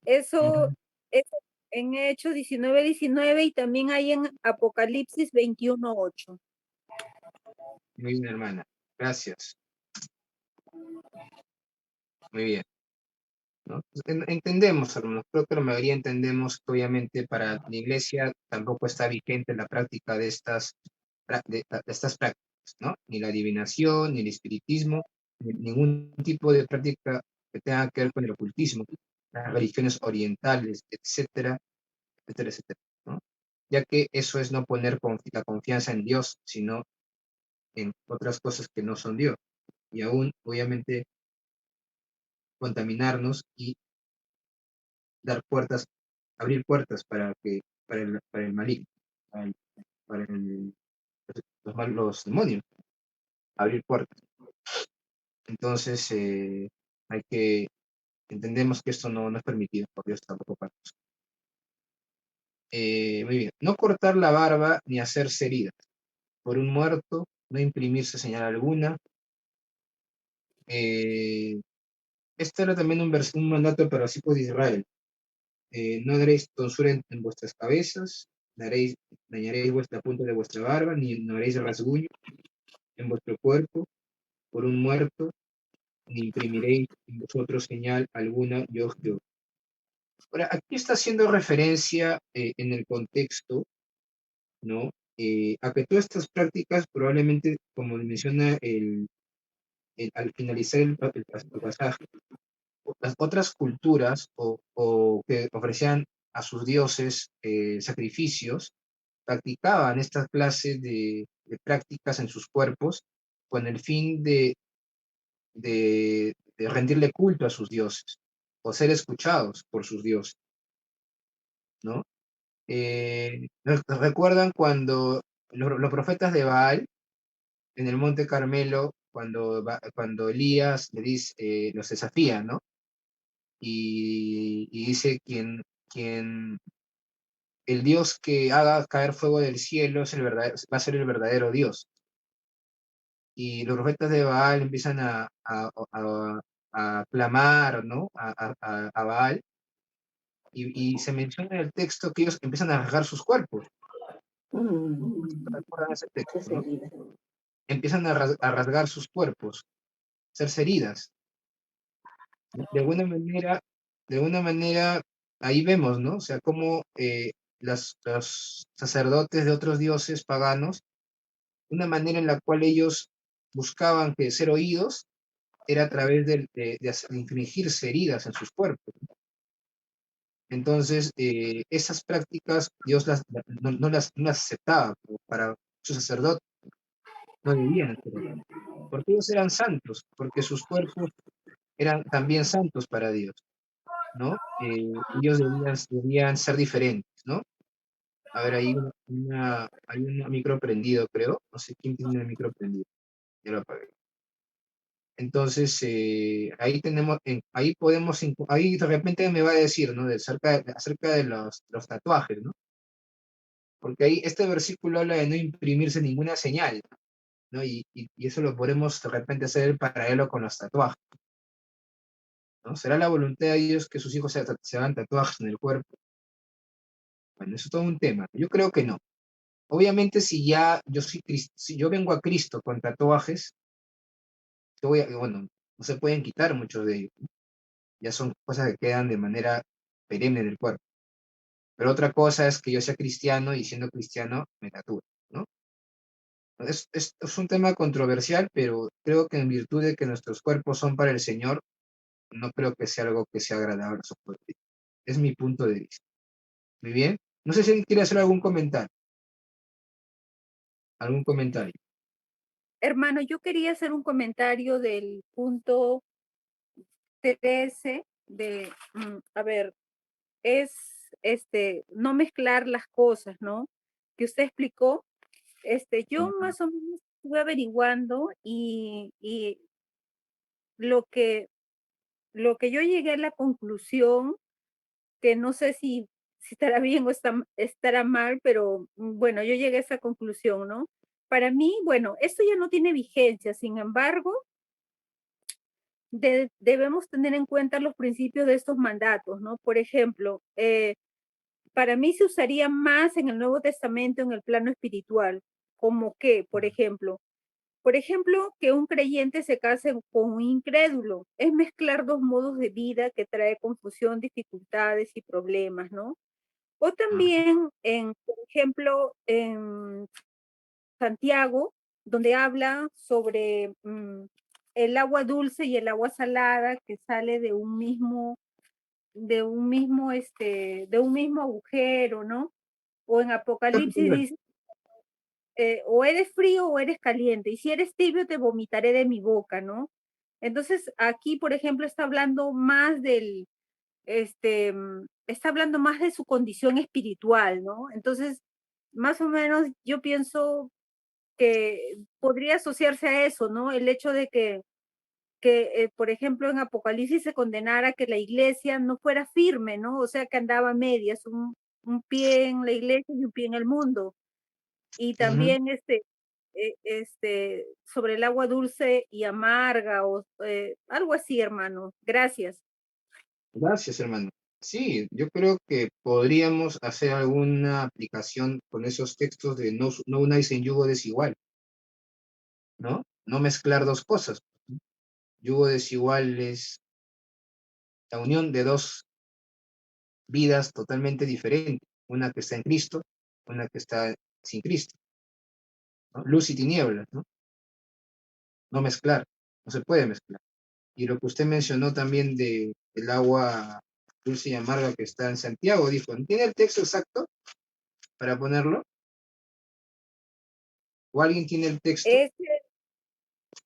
Eso es en Hechos 19 y también hay en Apocalipsis 21:8. Muy bien, hermana. Gracias. Muy bien. ¿No? Entendemos, hermanos, creo que la mayoría entendemos que obviamente para la iglesia tampoco está vigente la práctica de estas prácticas, ¿no? Ni la adivinación, ni el espiritismo, ni ningún tipo de práctica que tenga que ver con el ocultismo, las religiones orientales, etcétera, etcétera, etcétera, ¿no? Ya que eso es no poner la confianza en Dios, sino en otras cosas que no son Dios. Y aún, obviamente, contaminarnos y dar puertas, abrir puertas para el maligno, para, los demonios, abrir puertas. Entonces, entendemos que esto no es permitido por Dios tampoco para nosotros. Muy bien, no cortar la barba ni hacerse heridas por un muerto, no imprimirse señal alguna. Este era también un mandato para los hijos de Israel. No daréis tonsura en vuestras cabezas, dañaréis vuestra punta de vuestra barba, ni no haréis rasguño en vuestro cuerpo por un muerto, ni imprimiréis en vosotros señal alguna, yo Jehová. Ahora, aquí está haciendo referencia en el contexto, ¿no? a que todas estas prácticas probablemente, como menciona al finalizar el pasaje, las otras culturas o que ofrecían a sus dioses sacrificios, practicaban estas clases de prácticas en sus cuerpos con el fin de rendirle culto a sus dioses o ser escuchados por sus dioses, ¿no? ¿Recuerdan cuando los profetas de Baal en el Monte Carmelo, cuando Elías le dice, los desafía, ¿no? Y dice quien el Dios que haga caer fuego del cielo es va a ser el verdadero Dios. Y los profetas de Baal empiezan a clamar, ¿no? A Baal, y se menciona en el texto que ellos empiezan a rasgar sus cuerpos. ¿Recuerdan ese texto, no? Empiezan a rasgar sus cuerpos, hacerse heridas. De alguna manera, ahí vemos, ¿no? O sea, cómo los sacerdotes de otros dioses paganos, una manera en la cual ellos buscaban que ser oídos era a través de infligirse heridas en sus cuerpos. Entonces, esas prácticas Dios no las aceptaba para sus sacerdotes, no debían hacerlo, porque ellos eran santos, porque sus cuerpos eran también santos para Dios, ¿no? Ellos debían ser diferentes, ¿no? A ver, hay un micro prendido, creo. No sé quién tiene el micro prendido. Ya lo apagué. Entonces, ahí de repente me va a decir, ¿no? Acerca de los tatuajes, ¿no? Porque ahí este versículo habla de no imprimirse ninguna señal, ¿no? Y eso lo podemos de repente hacer el paralelo con los tatuajes, ¿no? ¿Será la voluntad de Dios que sus hijos se hagan tatuajes en el cuerpo? Bueno, eso es todo un tema. Yo creo que no. Obviamente, si yo vengo a Cristo con tatuajes, bueno, no se pueden quitar muchos de ellos, ¿no? Ya son cosas que quedan de manera perenne en el cuerpo. Pero otra cosa es que yo sea cristiano y siendo cristiano me tatúe, ¿no? Es un tema controversial, pero creo que en virtud de que nuestros cuerpos son para el Señor, no creo que sea algo que sea agradable a su cuerpo. Es mi punto de vista. Muy bien. No sé si alguien quiere hacer algún comentario. ¿Algún comentario? Hermano, yo quería hacer un comentario del punto 13 de, a ver, es no mezclar las cosas, ¿no? Que usted explicó. Yo Ujú. más o menos estuve averiguando y lo que, lo que yo llegué a la conclusión, que no sé si estará bien o estará mal, pero bueno, yo llegué a esa conclusión, ¿no? Para mí, bueno, esto ya no tiene vigencia, sin embargo, debemos tener en cuenta los principios de estos mandatos, ¿no? Por ejemplo, para mí se usaría más en el Nuevo Testamento en el plano espiritual, como que, por ejemplo, que un creyente se case con un incrédulo, es mezclar dos modos de vida que trae confusión, dificultades y problemas, ¿no? O también por ejemplo, en Santiago, donde habla sobre el agua dulce y el agua salada que sale de un mismo agujero, ¿no? O en Apocalipsis dice, o eres frío o eres caliente, y si eres tibio te vomitaré de mi boca, ¿no? Entonces, aquí, por ejemplo, está hablando más está hablando más de su condición espiritual, ¿no? Entonces, más o menos yo pienso que podría asociarse a eso, ¿no? El hecho de que por ejemplo, en Apocalipsis se condenara que la iglesia no fuera firme, ¿no? O sea, que andaba a medias, un pie en la iglesia y un pie en el mundo. Y Ujú. también sobre el agua dulce y amarga, o algo así, hermano. Gracias. Gracias, hermano. Sí, yo creo que podríamos hacer alguna aplicación con esos textos de no unáis en yugo desigual, ¿no? No mezclar dos cosas. Yugo desigual es la unión de dos vidas totalmente diferentes, una que está en Cristo, una que está sin Cristo. ¿no? Luz y tinieblas, ¿no? No mezclar, no se puede mezclar. Y lo que usted mencionó también del agua dulce y amarga que está en Santiago, dijo, ¿tiene el texto exacto para ponerlo? ¿O alguien tiene el texto? Es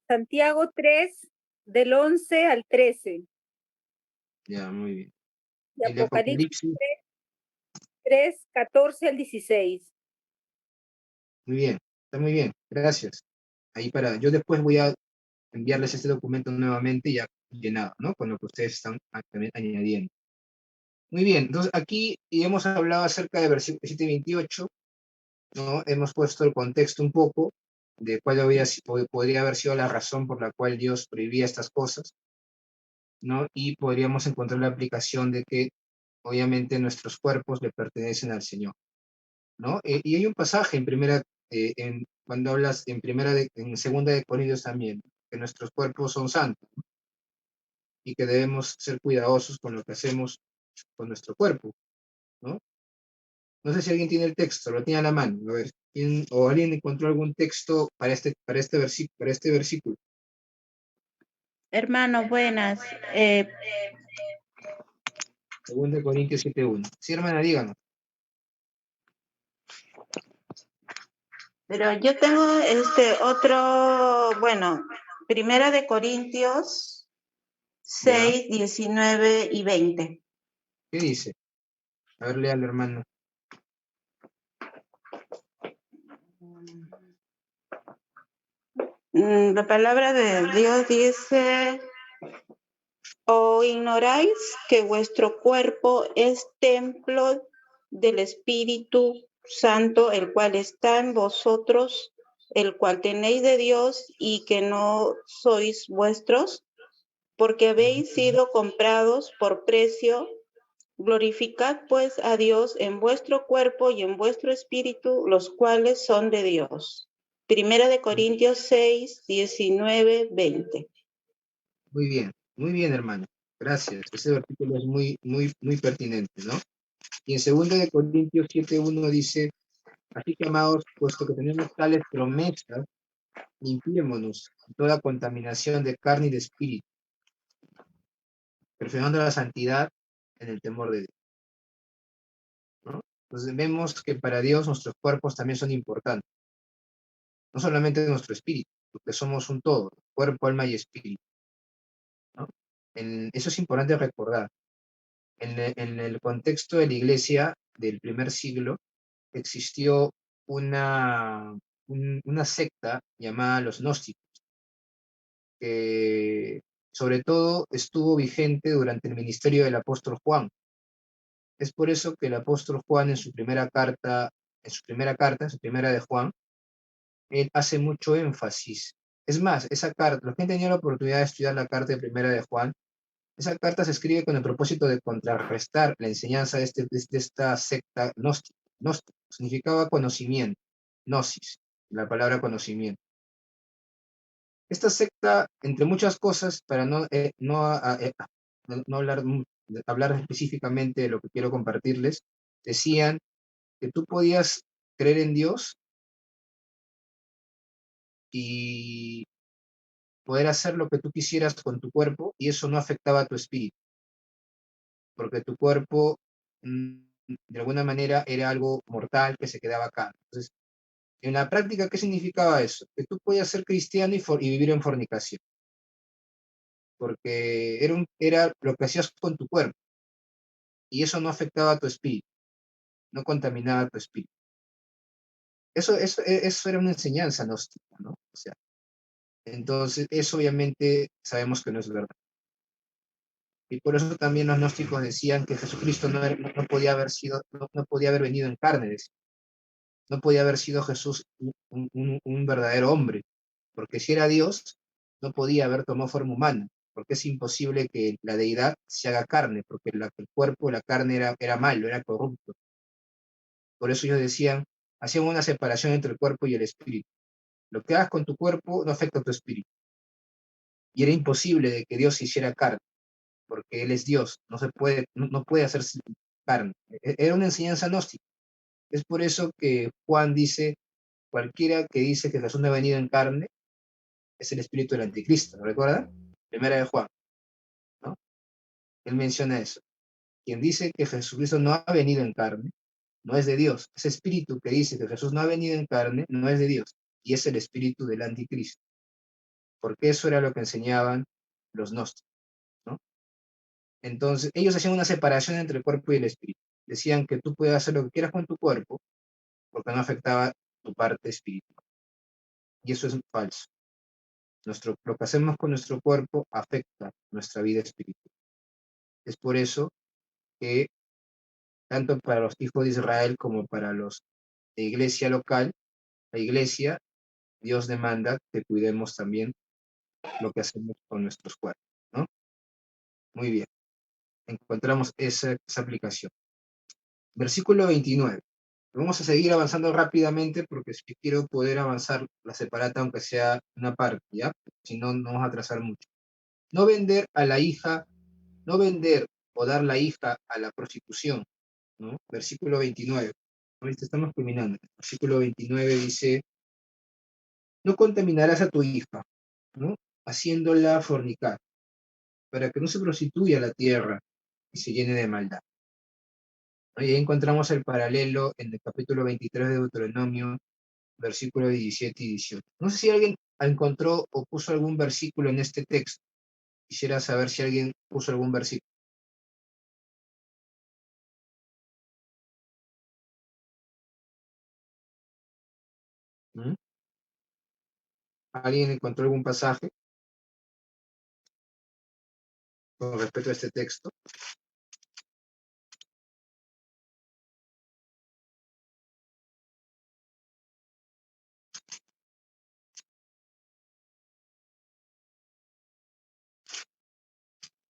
Santiago 3, del 11 al 13. Ya, muy bien. Y El de Apocalipsis Apocalipsis, 3, 14 al 16. muy bien, está muy bien, gracias. Ahí yo después voy a enviarles este documento nuevamente ya llenado, ¿no? Con lo que ustedes están también añadiendo. Muy bien, entonces aquí hemos hablado acerca de versículo 7:28, ¿no? Hemos puesto el contexto un poco de cuál podría haber sido la razón por la cual Dios prohibía estas cosas, ¿no? Y podríamos encontrar la aplicación de que obviamente nuestros cuerpos le pertenecen al Señor, ¿no? Y hay un pasaje en primera, cuando hablas en segunda de Corintios también, que nuestros cuerpos son santos, ¿no? Y que debemos ser cuidadosos con lo que hacemos con nuestro cuerpo, ¿no? No sé si alguien tiene el texto, lo tiene a la mano, a ver, o alguien encontró algún texto para este versículo. Hermano, buenas. Segunda de Corintios 7:1. Sí, hermana, díganos. Pero yo tengo otro, bueno, Primera de Corintios Ya, 6, 19 y 20. ¿qué dice? A ver, léalo, hermano. La palabra de Dios dice, ¿o ignoráis que vuestro cuerpo es templo del Espíritu Santo, el cual está en vosotros, el cual tenéis de Dios y que no sois vuestros? Porque habéis sido comprados por precio. Glorificad pues a Dios en vuestro cuerpo y en vuestro espíritu, los cuales son de Dios. Primera de Corintios 6, 19, 20. Muy bien, hermano. Gracias. Ese versículo es muy, muy, muy pertinente, ¿no? Y en segunda de Corintios 7:1 dice, así que, amados, puesto que tenemos tales promesas, limpiémonos de toda contaminación de carne y de espíritu, perfeccionando la santidad en el temor de Dios, ¿no? Entonces vemos que para Dios nuestros cuerpos también son importantes, no solamente nuestro espíritu, porque somos un todo, cuerpo, alma y espíritu, ¿no? Eso es importante recordar. En el contexto de la iglesia del primer siglo existió una secta llamada los gnósticos, que sobre todo estuvo vigente durante el ministerio del apóstol Juan. Es por eso que el apóstol Juan en su primera carta, en su primera de Juan, él hace mucho énfasis. Es más, esa carta, los que han tenido la oportunidad de estudiar la carta de primera de Juan, esa carta se escribe con el propósito de contrarrestar la enseñanza de esta secta gnóstica. Gnóstico significaba conocimiento, gnosis, la palabra conocimiento. Esta secta, entre muchas cosas, para no hablar específicamente de lo que quiero compartirles, decían que tú podías creer en Dios y poder hacer lo que tú quisieras con tu cuerpo y eso no afectaba a tu espíritu, porque tu cuerpo de alguna manera era algo mortal que se quedaba acá. Entonces, en la práctica, ¿qué significaba eso? Que tú podías ser cristiano y vivir en fornicación, porque era lo que hacías con tu cuerpo y eso no afectaba a tu espíritu, no contaminaba tu espíritu. Eso era una enseñanza gnóstica, ¿no? O sea, entonces, eso obviamente sabemos que no es verdad. Y por eso también los gnósticos decían que Jesucristo no podía haber sido, no podía haber venido en carne, no podía haber sido Jesús un verdadero hombre, porque si era Dios, no podía haber tomado forma humana, porque es imposible que la deidad se haga carne, porque el cuerpo, la carne era malo, era corrupto. Por eso ellos decían, hacían una separación entre el cuerpo y el espíritu. Lo que hagas con tu cuerpo no afecta a tu espíritu. Y era imposible de que Dios se hiciera carne, porque Él es Dios, no puede hacerse carne. Era una enseñanza gnóstica. Es por eso que Juan dice, cualquiera que dice que Jesús no ha venido en carne es el espíritu del anticristo, ¿no recuerda? Primera de Juan, ¿no? Él menciona eso. Quien dice que Jesucristo no ha venido en carne, no es de Dios. Ese espíritu que dice que Jesús no ha venido en carne, no es de Dios. Y es el espíritu del anticristo. Porque eso era lo que enseñaban los gnósticos, ¿no? Entonces, ellos hacían una separación entre el cuerpo y el espíritu. Decían que tú puedes hacer lo que quieras con tu cuerpo, porque no afectaba tu parte espiritual. Y eso es falso. Lo que hacemos con nuestro cuerpo afecta nuestra vida espiritual. Es por eso que, tanto para los hijos de Israel como para los de iglesia local, la iglesia, Dios demanda que cuidemos también lo que hacemos con nuestros cuerpos, ¿no? Muy bien. Encontramos esa aplicación. Versículo 29. Vamos a seguir avanzando rápidamente porque si quiero poder avanzar la separata, aunque sea una parte, ¿ya? Si no, no vamos a atrasar mucho. No vender a la hija, no vender o dar la hija a la prostitución, ¿no? Versículo 29. Ahorita estamos culminando. Versículo 29 dice, no contaminarás a tu hija, ¿no? Haciéndola fornicar, para que no se prostituya la tierra y se llene de maldad. Ahí encontramos el paralelo en el capítulo 23 de Deuteronomio, versículos 17 y 18. No sé si alguien encontró o puso algún versículo en este texto. Quisiera saber si alguien puso algún versículo. ¿Mm? ¿Alguien encontró algún pasaje con respecto a este texto?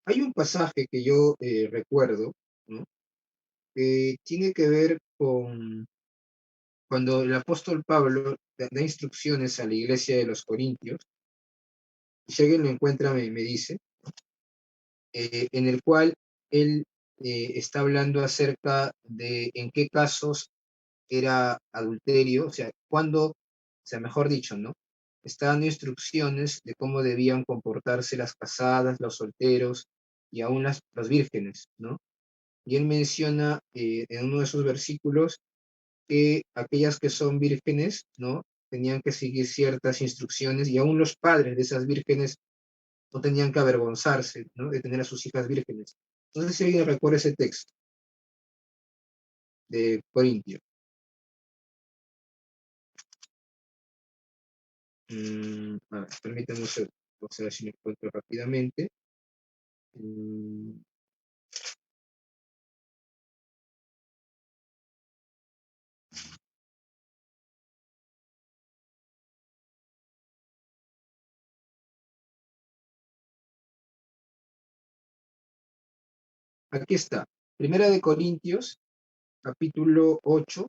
Hay un pasaje que yo recuerdo, ¿no? Que tiene que ver con cuando el apóstol Pablo da instrucciones a la iglesia de los Corintios, y si alguien lo encuentra me dice, en el cual él está hablando acerca de en qué casos era adulterio, o sea, cuando, o sea, mejor dicho, ¿no? Está dando instrucciones de cómo debían comportarse las casadas, los solteros y aún las vírgenes, ¿no? Y él menciona en uno de sus versículos que aquellas que son vírgenes, ¿no? Tenían que seguir ciertas instrucciones y aún los padres de esas vírgenes no tenían que avergonzarse, ¿no? De tener a sus hijas vírgenes. Entonces, si alguien recuerda ese texto de Corintio. A ver, permítanme observar si me encuentro rápidamente. Mm, Aquí está. Primera de Corintios, capítulo 8.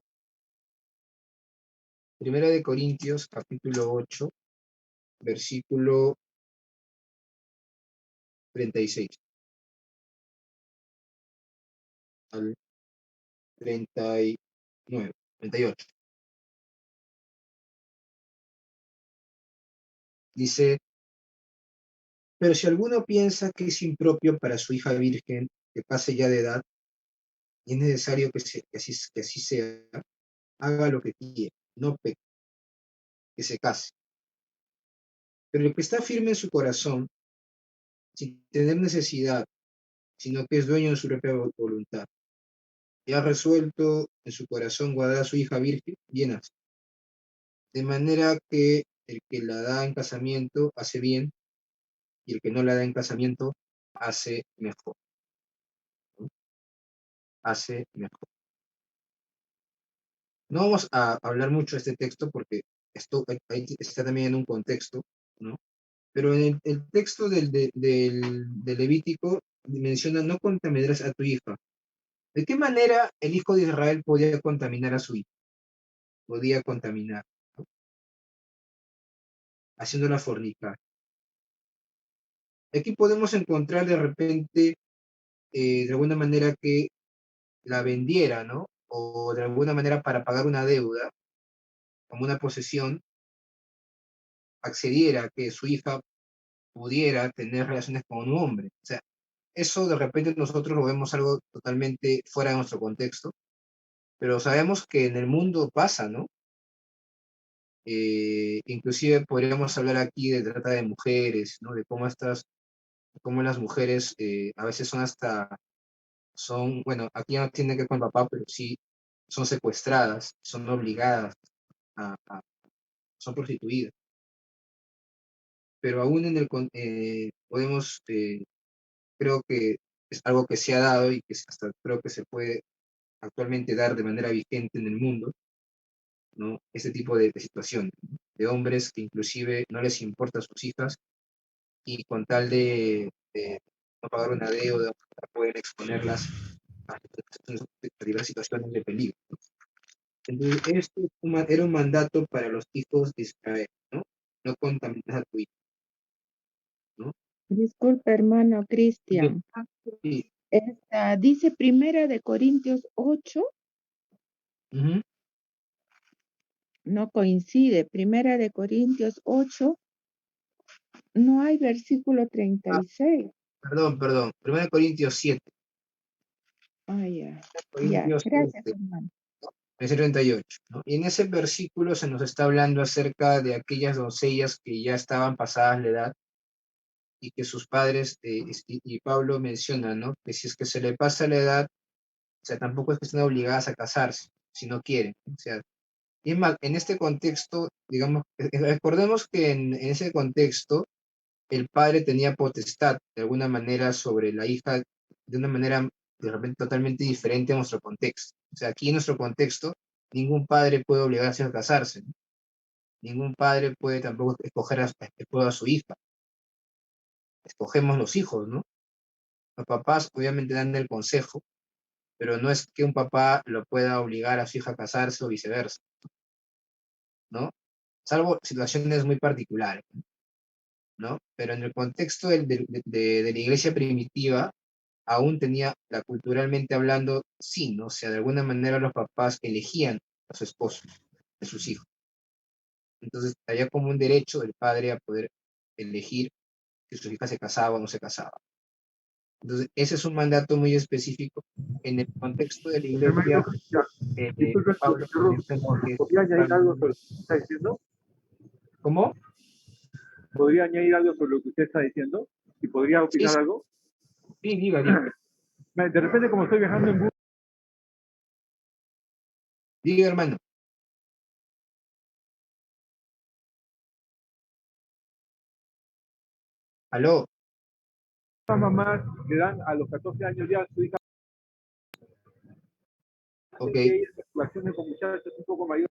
Primera de Corintios, capítulo 8, versículo 36 al 39, 38. Dice, pero si alguno piensa que es impropio para su hija virgen que pase ya de edad, y es necesario que así sea, haga lo que quiera, no peque, que se case. Pero el que está firme en su corazón, sin tener necesidad, sino que es dueño de su propia voluntad, y ha resuelto en su corazón guardar a su hija virgen, bien hace. De manera que el que la da en casamiento hace bien, y el que no la da en casamiento hace mejor, ¿no? Hace mejor. No vamos a hablar mucho de este texto porque esto ahí está también en un contexto, ¿no? Pero en el texto del Levítico menciona no contaminarás a tu hija. ¿De qué manera el hijo de Israel podía contaminar a su hija? Podía contaminar, ¿no? Haciéndola fornicar. Aquí podemos encontrar de repente, de alguna manera, que la vendiera, ¿no? O de alguna manera para pagar una deuda, como una posesión, accediera a que su hija pudiera tener relaciones con un hombre. O sea, eso de repente nosotros lo vemos algo totalmente fuera de nuestro contexto, pero sabemos que en el mundo pasa, ¿no? Inclusive podríamos hablar aquí de trata de mujeres, ¿no? De cómo las mujeres a veces bueno, aquí ya no tiene que ver con el papá, pero sí son secuestradas, son obligadas, son prostituidas. Pero aún podemos, creo que es algo que se ha dado y que hasta creo que se puede actualmente dar de manera vigente en el mundo, ¿no? Este tipo de situaciones, ¿no? De hombres que inclusive no les importa a sus hijas y con tal de no pagar una deuda, pueden exponerlas a diversas situaciones de peligro, ¿no? Entonces, esto era un mandato para los hijos de Israel, ¿no? No contaminas a tu hijo, ¿no? Disculpe, hermano Cristian. Sí. Dice Primera de Corintios 8, Ujú. no coincide. Primera de Corintios 8, no hay versículo 36. Perdón. 1 Corintios 7. Ah, ya. Corintios Gracias, 7, hermano. verso 38, ¿no? Y en ese versículo se nos está hablando acerca de aquellas doncellas que ya estaban pasadas la edad y que sus padres, y Pablo menciona, ¿no? Que si es que se le pasa la edad, o sea, tampoco es que estén obligadas a casarse, si no quieren, ¿no? O sea, y es más, en este contexto, digamos, recordemos que en ese contexto el padre tenía potestad de alguna manera sobre la hija de una manera de repente totalmente diferente a nuestro contexto. O sea, aquí en nuestro contexto, ningún padre puede obligar a su hija a casarse, ¿no? Ningún padre puede tampoco escoger a su hija. Escogemos los hijos, ¿no? Los papás obviamente dan el consejo, pero no es que un papá lo pueda obligar a su hija a casarse o viceversa, ¿no? Salvo situaciones muy particulares, ¿no? Pero en el contexto de la iglesia primitiva, aún tenía, culturalmente hablando, sí, ¿no? O sea, de alguna manera los papás elegían a su esposo, a sus hijos. Entonces, había como un derecho del padre a poder elegir si su hija se casaba o no se casaba. Entonces, ese es un mandato muy específico. En el contexto de la iglesia, Disculpe, Pablo menciona que... ¿podría añadir algo sobre lo que usted está diciendo? ¿Cómo? ¿Podría añadir algo sobre lo que usted está diciendo? ¿Y podría opinar Sí, algo? sí, diga. De repente, como estoy viajando en bus, Diga, hermano. Aló. las mamás le dan a los 14 años ya a su hija Ok. que ella se relacione con muchachos un poco mayores.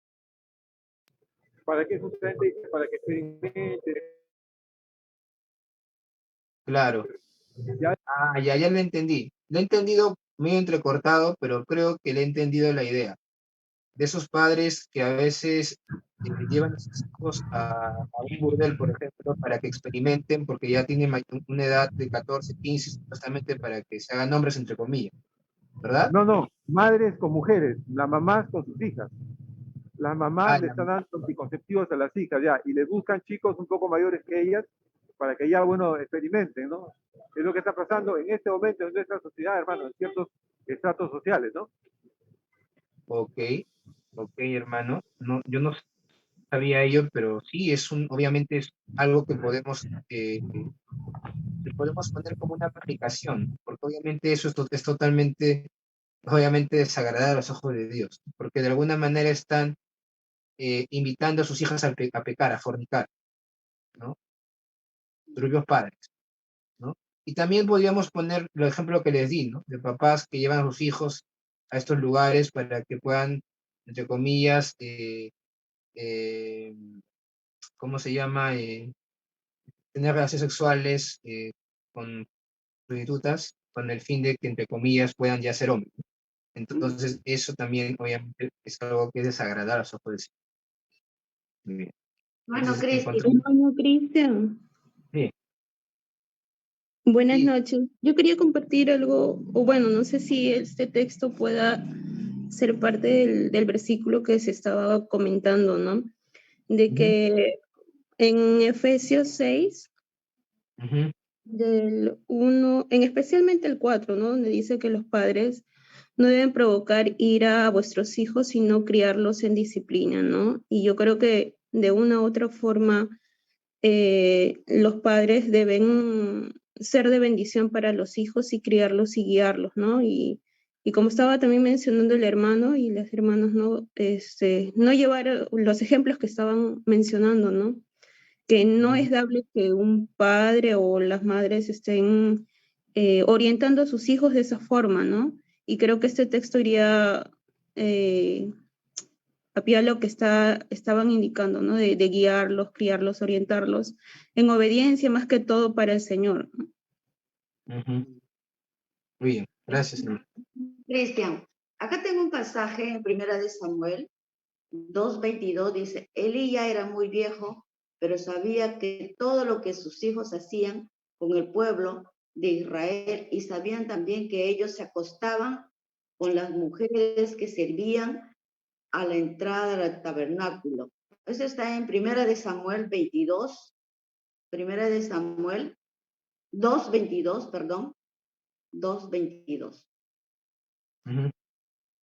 ¿Para qué? Justamente para que experimente. Claro. Ya. Ya lo entendí. Lo he entendido medio entrecortado, pero creo que le he entendido la idea. De esos padres que a veces llevan a sus hijos a un burdel, por ejemplo, para que experimenten, porque ya tienen una edad de 14, 15, supuestamente para que se hagan hombres, entre comillas, ¿verdad? No, madres con mujeres, las mamás con sus hijas. Las mamás le La están dando anticonceptivos a las hijas ya y les buscan chicos un poco mayores que ellas para que ya, bueno, experimenten, ¿no? Es lo que está pasando en este momento en nuestra sociedad, hermano, en ciertos estratos sociales, ¿no? Ok, hermano. No, yo no sabía ello, pero sí, obviamente es algo que podemos poner como una aplicación, porque obviamente eso es totalmente, obviamente desagradable a los ojos de Dios, porque de alguna manera están invitando a sus hijas a pecar, a fornicar, ¿no? Sus propios padres, ¿no? Y también podríamos poner el ejemplo que les di, ¿no? De papás que llevan a sus hijos a estos lugares para que puedan, entre comillas, ¿cómo se llama? Tener relaciones sexuales con prostitutas con el fin de que, entre comillas, puedan ya ser hombres. Entonces, eso también, obviamente, es algo que es desagradable a los ojos de Dios. Muy bien. Bueno, Entonces, hermano Cristian, sí, buenas sí, noches. Yo quería compartir algo, o bueno, no sé si este texto pueda ser parte del versículo que se estaba comentando, ¿no? De que en Efesios 6, Ujú. del 1, en especialmente el 4, ¿no? Donde dice que los padres no deben provocar ira a vuestros hijos, sino criarlos en disciplina, ¿no? Y yo creo que de una u otra forma los padres deben ser de bendición para los hijos y criarlos y guiarlos, ¿no? Y como estaba también mencionando el hermano y los hermanos, ¿no? No llevar los ejemplos que estaban mencionando, ¿no? Que no es dable que un padre o las madres estén orientando a sus hijos de esa forma, ¿no? Y creo que este texto iría eh, a pie a lo que estaban indicando, ¿no? De guiarlos, criarlos, orientarlos en obediencia más que todo para el Señor, ¿no? Ujú. Muy bien, gracias, señor. Cristian, acá tengo un pasaje en Primera de Samuel 2:22, dice, Elí ya era muy viejo, pero sabía que todo lo que sus hijos hacían con el pueblo de Israel y sabían también que ellos se acostaban con las mujeres que servían a la entrada del tabernáculo. Eso está en Primera de Samuel 22, Primera de Samuel 2:22, perdón, 2:22. Ujú.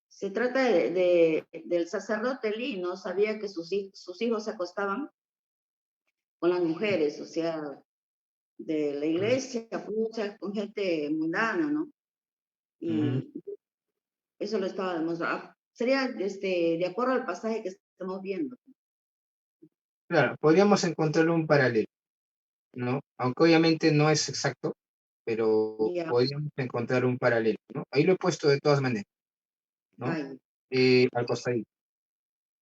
Se trata del sacerdote Elí, ¿no? Sabía que sus hijos se acostaban con las mujeres, o sea, de la iglesia, con gente mundana, ¿no? Ujú. Y eso lo estaba demostrando. Sería de acuerdo al pasaje que estamos viendo. Claro, podríamos encontrar un paralelo, ¿no? Aunque obviamente no es exacto, pero Ya, podríamos encontrar un paralelo, ¿no? Ahí lo he puesto de todas maneras, ¿no? ay, Al costadito.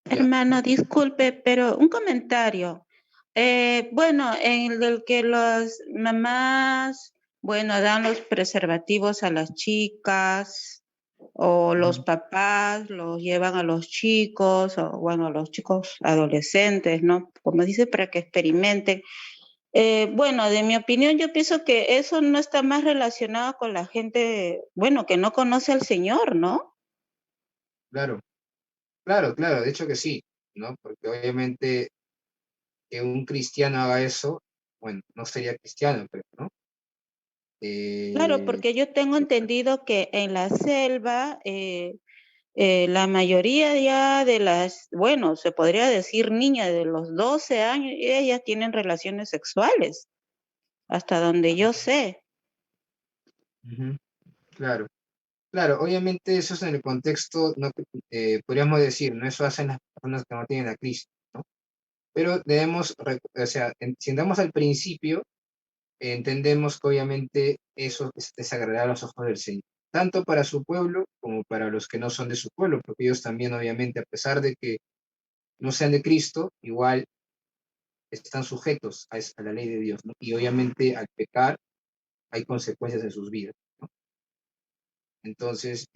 Ya. Hermano, disculpe, pero un comentario. Bueno, en el que las mamás, bueno, dan los preservativos a las chicas o los papás los llevan a los chicos o bueno, a los chicos adolescentes, ¿no? Como dice, para que experimenten. Bueno, de mi opinión, yo pienso que eso no está más relacionado con la gente, bueno, que no conoce al Señor, ¿no? Claro, claro, claro, de hecho que sí, ¿no? Porque obviamente que un cristiano haga eso, bueno, no sería cristiano, pero, ¿no? Claro, Eh, porque yo tengo entendido que en la selva la mayoría ya de las, bueno, se podría decir niñas de los 12 años, ellas tienen relaciones sexuales, hasta donde yo sé. ujú, claro, claro, obviamente eso es en el contexto, no, podríamos decir, ¿no? Eso hacen las personas que no tienen a Cristo, ¿no? Pero debemos, o sea, si andamos al principio, entendemos que obviamente eso es desagradable a los ojos del Señor, tanto para su pueblo como para los que no son de su pueblo, porque ellos también obviamente, a pesar de que no sean de Cristo, igual están sujetos a la ley de Dios, ¿no? Y obviamente al pecar hay consecuencias en sus vidas, ¿no? Entonces,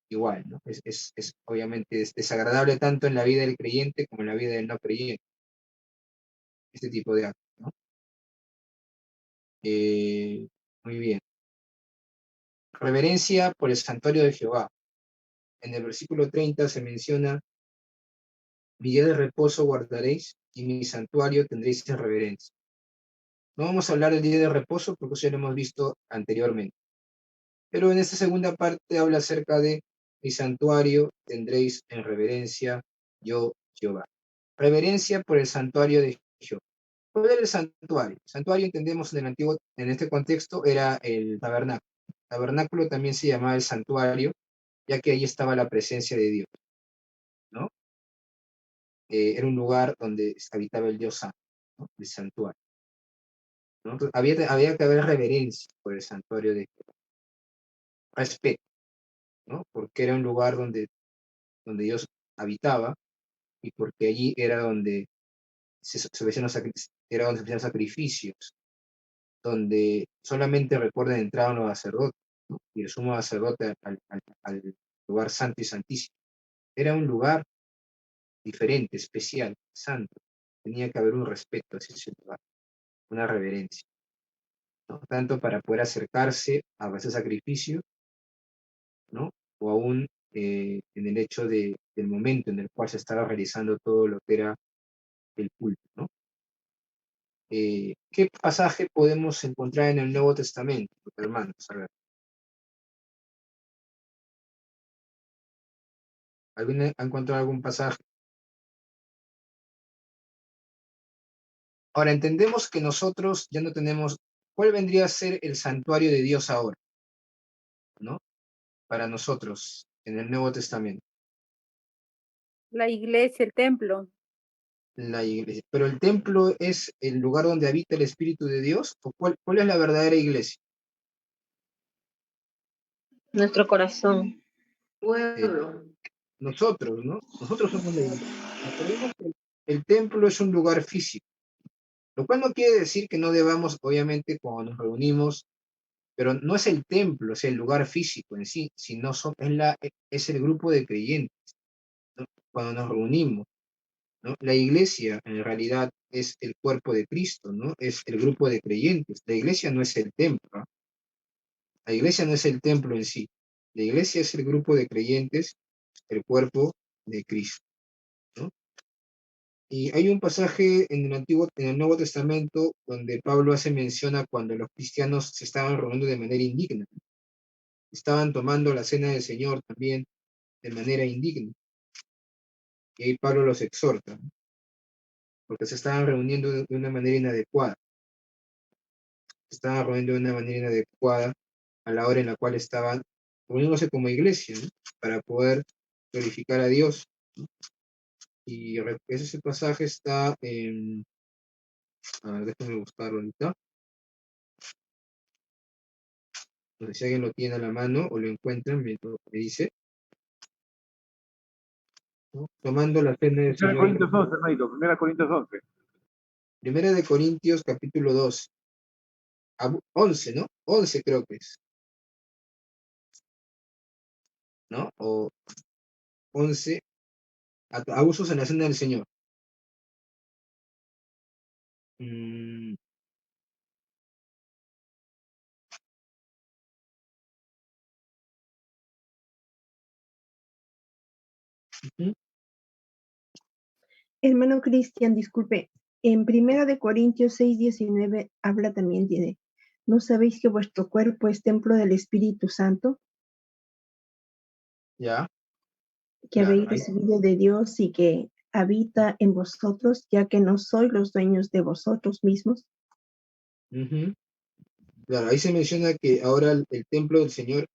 igual, ¿no? Obviamente es desagradable tanto en la vida del creyente como en la vida del no creyente, este tipo de actos, ¿no? Muy bien. Reverencia por el santuario de Jehová. En el versículo 30 se menciona, mi día de reposo guardaréis y mi santuario tendréis en reverencia. No vamos a hablar del día de reposo porque eso ya lo hemos visto anteriormente. Pero en esta segunda parte habla acerca de mi santuario tendréis en reverencia yo Jehová. Reverencia por el santuario de Jehová. ¿Cuál era el santuario? El santuario entendemos en el antiguo, en este contexto, era el tabernáculo. El tabernáculo también se llamaba el santuario, ya que ahí estaba la presencia de Dios, ¿no? Era un lugar donde habitaba el Dios Santo, ¿no? El santuario, ¿no? Entonces, había que haber reverencia por el santuario de Jehová, respeto, ¿no? Porque era un lugar donde Dios habitaba y porque allí era donde se hacían era donde se hacían sacrificios, donde solamente recuerden entraban los sacerdotes, ¿no? Y el sumo sacerdote al lugar santo y santísimo. Era un lugar diferente, especial, santo. Tenía que haber un respeto hacia ese lugar, una reverencia, ¿no? Tanto para poder acercarse a ese sacrificio, ¿no? O aún en el hecho del momento en el cual se estaba realizando todo lo que era el culto, ¿no? ¿Qué pasaje podemos encontrar en el Nuevo Testamento, hermanos? A ver. ¿Alguien ha encontrado algún pasaje? Ahora, entendemos que nosotros ya no tenemos, ¿cuál vendría a ser el santuario de Dios ahora? ¿No? Para nosotros, en el Nuevo Testamento. La iglesia, el templo. La iglesia. ¿Pero el templo es el lugar donde habita el Espíritu de Dios? ¿O cuál es la verdadera iglesia? Nuestro corazón. Eh, Pueblo. nosotros, ¿no? Nosotros somos la iglesia. Recordemos que el templo es un lugar físico, lo cual no quiere decir que no debamos, obviamente, cuando nos reunimos, pero no es el templo, es el lugar físico en sí, sino es el grupo de creyentes, ¿no? Cuando nos reunimos, ¿no? La iglesia en realidad es el cuerpo de Cristo, ¿no? Es el grupo de creyentes. La iglesia no es el templo, ¿no? La iglesia no es el templo en sí. La iglesia es el grupo de creyentes, el cuerpo de Cristo, ¿no? Y hay un pasaje en el Nuevo Testamento donde Pablo hace mención a cuando los cristianos se estaban reuniendo de manera indigna. Estaban tomando la cena del Señor también de manera indigna. Y ahí Pablo los exhorta, ¿no? Porque se estaban reuniendo de una manera inadecuada. Se estaban reuniendo de una manera inadecuada a la hora en la cual estaban reuniéndose como iglesia, ¿no? Para poder glorificar a Dios, ¿no? Y ese pasaje está en, a ver, déjame buscarlo ahorita. No sé si alguien lo tiene a la mano o lo encuentran, me dice, ¿no? Tomando la cena del 1 Señor. Corintios 11, hermanito, 1 Corintios 11. Primera de Corintios, capítulo 2, 11, ¿no? 11 creo que es, ¿no? O 11, abusos en la cena del Señor. Mm, ujú. Hermano Cristian, disculpe, en Primera de Corintios 6:19 habla también de, ¿no sabéis que vuestro cuerpo es templo del Espíritu Santo, Ya, que claro, habéis recibido de Dios y que habita en vosotros, ya que no sois los dueños de vosotros mismos? ujú. Claro, ahí se menciona que ahora el templo del Señor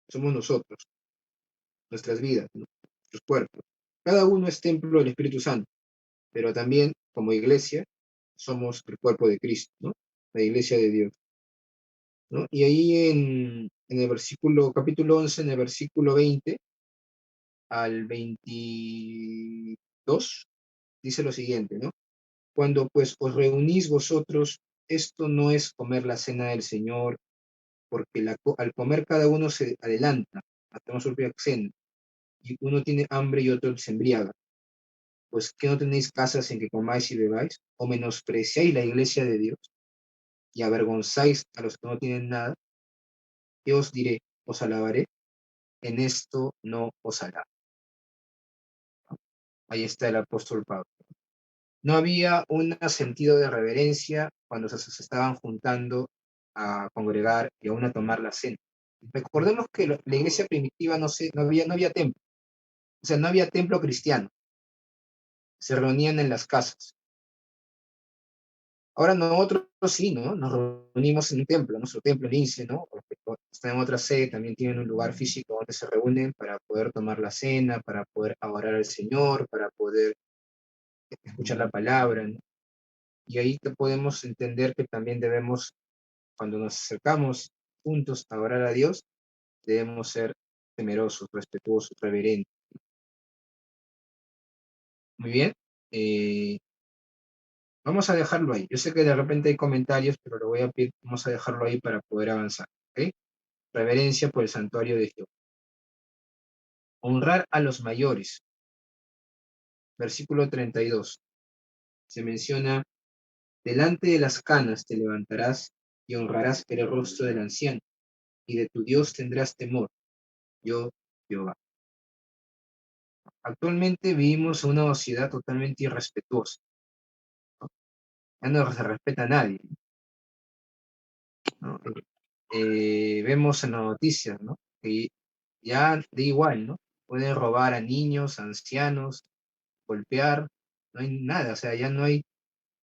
somos nosotros, nuestras vidas, ¿no? Nuestros cuerpos. Cada uno es templo del Espíritu Santo, pero también como iglesia somos el cuerpo de Cristo, ¿no? La iglesia de Dios, ¿no? Y ahí en el versículo, capítulo 11, en el versículo 20 al 22, dice lo siguiente, ¿no? Cuando pues os reunís vosotros, esto no es comer la cena del Señor, porque al comer cada uno se adelanta a tomar su propia cena, y uno tiene hambre y otro se embriaga. Pues que no tenéis casas en que comáis y bebáis, o menospreciáis la iglesia de Dios, y avergonzáis a los que no tienen nada. ¿Qué os diré? Os alabaré, en esto no os alabo. Ahí está el apóstol Pablo. No había un sentido de reverencia cuando se estaban juntando a congregar y aún a tomar la cena. Recordemos que la iglesia primitiva no había templo, o sea, no había templo cristiano, se reunían en las casas. Ahora nosotros sí, ¿no? Nos reunimos en un templo, nuestro templo en INSE, ¿no? Porque está en otra sede, también tienen un lugar físico donde se reúnen para poder tomar la cena, para poder adorar al Señor, para poder escuchar la palabra, ¿no? Y ahí podemos entender que también debemos, cuando nos acercamos juntos a orar a Dios, debemos ser temerosos, respetuosos, reverentes. Muy bien. Eh, Vamos a dejarlo ahí. Yo sé que de repente hay comentarios, pero lo voy a pedir, vamos a dejarlo ahí para poder avanzar. ¿Ok? Reverencia por el santuario de Jehová. Honrar a los mayores. Versículo 32. Se menciona, delante de las canas te levantarás y honrarás el rostro del anciano, y de tu Dios tendrás temor. Yo, Jehová. Actualmente vivimos en una sociedad totalmente irrespetuosa, ¿no? Ya no se respeta a nadie, ¿no? Vemos en las noticias, ¿no? Que ya da igual, ¿no? Pueden robar a niños, ancianos, golpear, no hay nada, o sea, ya no hay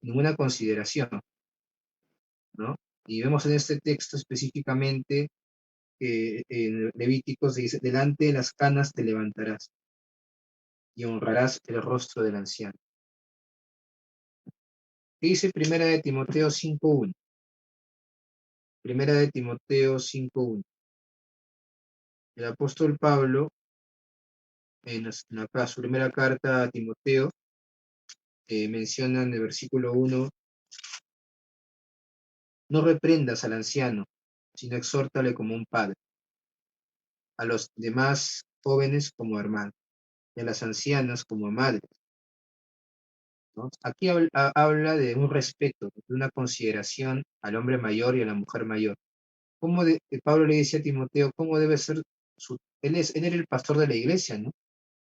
ninguna consideración, ¿no? Y vemos en este texto específicamente que en Levíticos dice, delante de las canas te levantarás y honrarás el rostro del anciano. ¿Qué dice Primera de Timoteo 5:1? Primera de Timoteo 5:1. El apóstol Pablo, en su primera carta a Timoteo, menciona en el versículo 1, no reprendas al anciano, sino exhórtale como un padre, a los demás jóvenes como hermanos, y a las ancianas como madres, ¿no? Aquí habla de un respeto, de una consideración al hombre mayor y a la mujer mayor. Pablo le dice a Timoteo cómo debe ser él era el pastor de la iglesia, ¿no?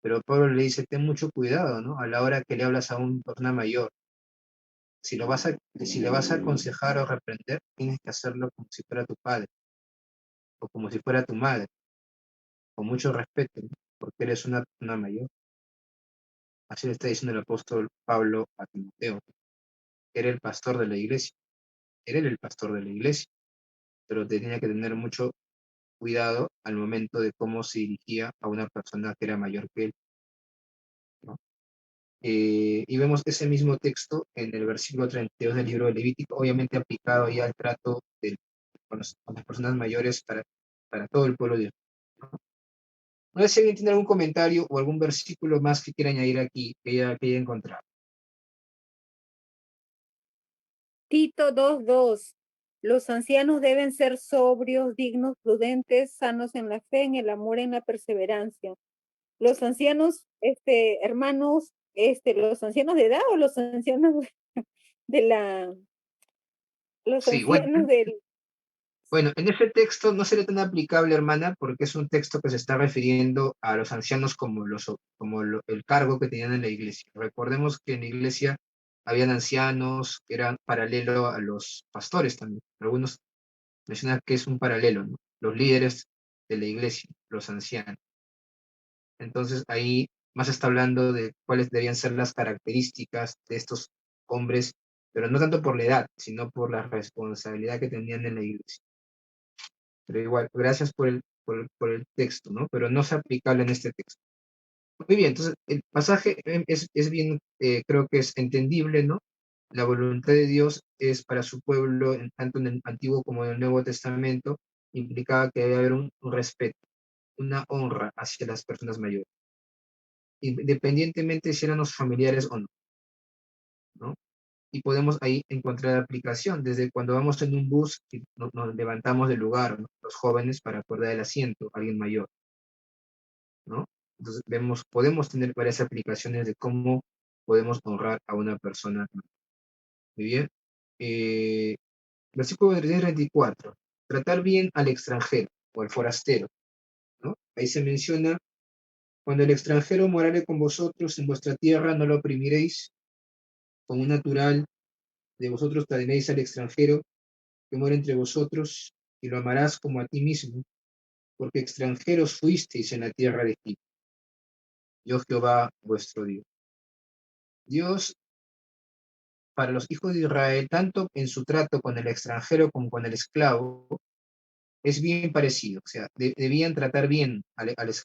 Pero Pablo le dice, ten mucho cuidado, ¿no? A la hora que le hablas a una persona mayor. Si le vas a aconsejar o reprender, tienes que hacerlo como si fuera tu padre o como si fuera tu madre, con mucho respeto, ¿no? Porque eres una mayor. Así le está diciendo el apóstol Pablo a Timoteo. Era el pastor de la iglesia. Era el pastor de la iglesia, pero tenía que tener mucho cuidado al momento de cómo se dirigía a una persona que era mayor que él, ¿no? Y vemos ese mismo texto en el versículo 32 del libro de Levítico, obviamente aplicado ya al trato con las personas mayores para todo el pueblo de Dios, ¿no? No sé si alguien tiene algún comentario o algún versículo más que quiera añadir aquí, que haya encontrado. Tito 2:2. Los ancianos deben ser sobrios, dignos, prudentes, sanos en la fe, en el amor, en la perseverancia. Los ancianos, hermanos, los ancianos de edad o los ancianos de la, los Sí, bueno, ancianos del, bueno, en ese texto no sería tan aplicable, hermana, porque es un texto que se está refiriendo a los ancianos como, el cargo que tenían en la iglesia. Recordemos que en la iglesia habían ancianos que eran paralelo a los pastores también. Algunos mencionan que es un paralelo, ¿no? Los líderes de la iglesia, los ancianos. Entonces ahí más está hablando de cuáles debían ser las características de estos hombres, pero no tanto por la edad, sino por la responsabilidad que tenían en la iglesia. Pero igual, gracias por el texto, ¿no? Pero no es aplicable en este texto. Muy bien, entonces el pasaje es bien, creo que es entendible, ¿no? La voluntad de Dios es para su pueblo, tanto en el Antiguo como en el Nuevo Testamento, implicaba que debe haber un respeto, una honra hacia las personas mayores, independientemente si eran los familiares o no, ¿no? Y podemos ahí encontrar aplicación, desde cuando vamos en un bus y nos levantamos del lugar, ¿no? Los jóvenes para acordar el asiento, alguien mayor, ¿no? Entonces podemos tener varias aplicaciones de cómo podemos honrar a una persona. Muy bien. Versículo 34. Tratar bien al extranjero o al forastero, ¿no? Ahí se menciona, cuando el extranjero morare con vosotros en vuestra tierra, no lo oprimiréis, con un natural de vosotros traeréis al extranjero que mora entre vosotros y lo amarás como a ti mismo, porque extranjeros fuisteis en la tierra de Egipto. Yo Jehová vuestro Dios. Dios, para los hijos de Israel, tanto en su trato con el extranjero como con el esclavo, es bien parecido. O sea, debían tratar bien,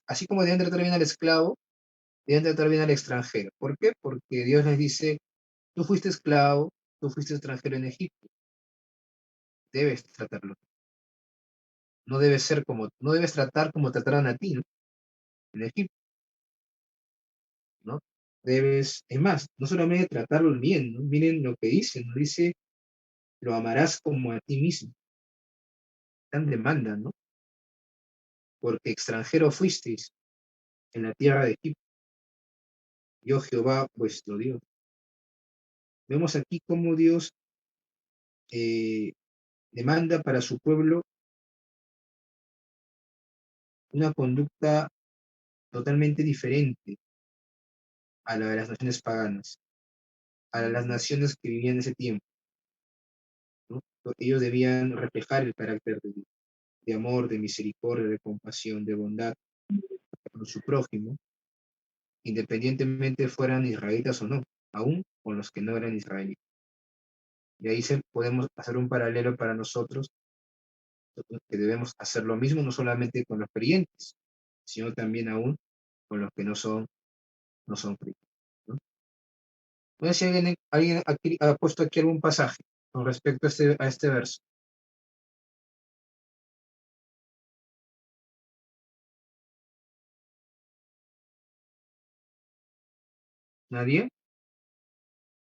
así como debían tratar bien al esclavo, debían tratar bien al extranjero. ¿Por qué? Porque Dios les dice, tú fuiste esclavo, tú fuiste extranjero en Egipto, debes tratarlo. No debes tratar como trataron a ti, ¿no? En Egipto, ¿no? Es más, no solamente tratarlo bien, ¿no? Miren lo que dice, ¿no? Dice, lo amarás como a ti mismo. Tan demanda, ¿no? Porque extranjero fuisteis en la tierra de Egipto. Yo Jehová vuestro Dios. Vemos aquí cómo Dios demanda para su pueblo una conducta totalmente diferente a la de las naciones paganas, a las naciones que vivían en ese tiempo, ¿no? Ellos debían reflejar el carácter de amor, de misericordia, de compasión, de bondad con su prójimo, independientemente fueran israelitas o no, aún con los que no eran israelitas. Y ahí podemos hacer un paralelo para nosotros, que debemos hacer lo mismo no solamente con los creyentes, sino también aún con los que no son creyentes, ¿no? No sé si alguien aquí ha puesto aquí algún pasaje con respecto a este verso. ¿Nadie?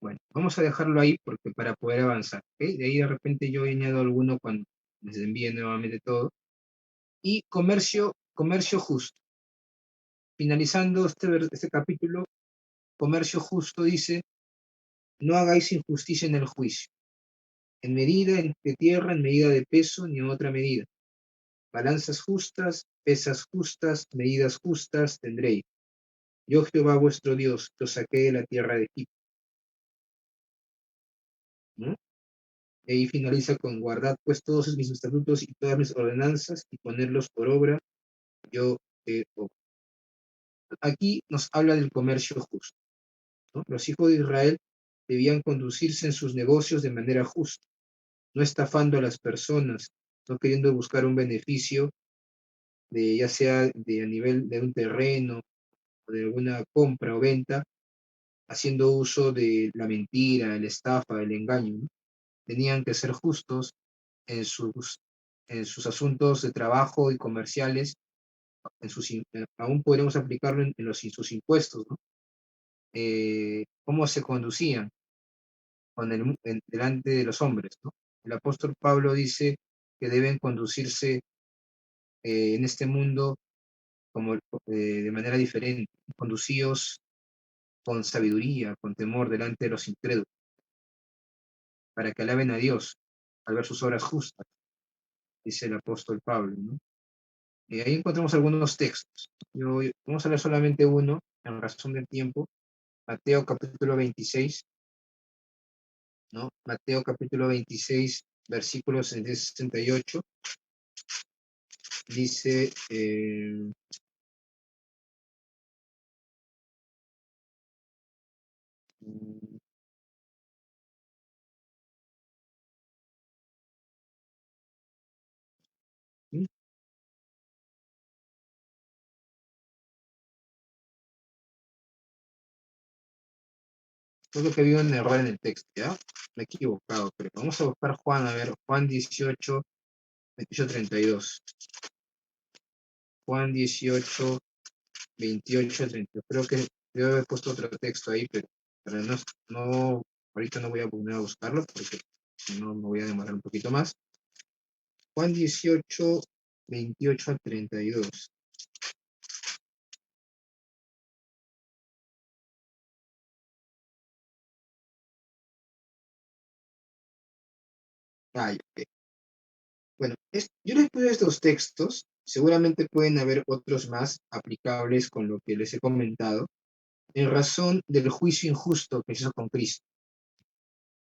Bueno, vamos a dejarlo ahí porque para poder avanzar, ¿ok? De ahí de repente yo añado alguno cuando les envíe nuevamente todo. Y comercio justo. Finalizando este capítulo, comercio justo dice, no hagáis injusticia en el juicio, en medida de tierra, en medida de peso, ni en otra medida. Balanzas justas, pesas justas, medidas justas tendréis. Yo Jehová vuestro Dios, que os saqué de la tierra de Egipto, ¿no? Y ahí finaliza con guardad pues todos mis estatutos y todas mis ordenanzas y ponerlos por obra, yo Jehová. Aquí nos habla del comercio justo, ¿no? Los hijos de Israel debían conducirse en sus negocios de manera justa, no estafando a las personas, no queriendo buscar un beneficio ya sea a nivel de un terreno o de alguna compra o venta, haciendo uso de la mentira, la estafa, el engaño, ¿no? Tenían que ser justos en sus asuntos de trabajo y comerciales, aún podríamos aplicarlo en sus impuestos, ¿no? Cómo se conducían delante de los hombres, ¿no? El apóstol Pablo dice que deben conducirse en este mundo de manera diferente, conducidos con sabiduría, con temor delante de los incrédulos, para que alaben a Dios al ver sus obras justas, dice el apóstol Pablo, ¿no? Y ahí encontramos algunos textos. Vamos a leer solamente uno, en razón del tiempo, Mateo capítulo 26, ¿no? Mateo capítulo 26, versículos 68, dice, ¿sí? Creo que había un error en el texto, ¿ya? Me he equivocado, pero vamos a buscar Juan, a ver, Juan 18, 28, 32. Juan 18, 28, 32. Creo que debo haber puesto otro texto ahí, pero no, ahorita no voy a poner a buscarlo porque si no me voy a demorar un poquito más. Juan 18, 28 a 32. Ay, ok. Bueno, yo les puse estos textos, seguramente pueden haber otros más aplicables con lo que les he comentado, en razón del juicio injusto que se hizo con Cristo,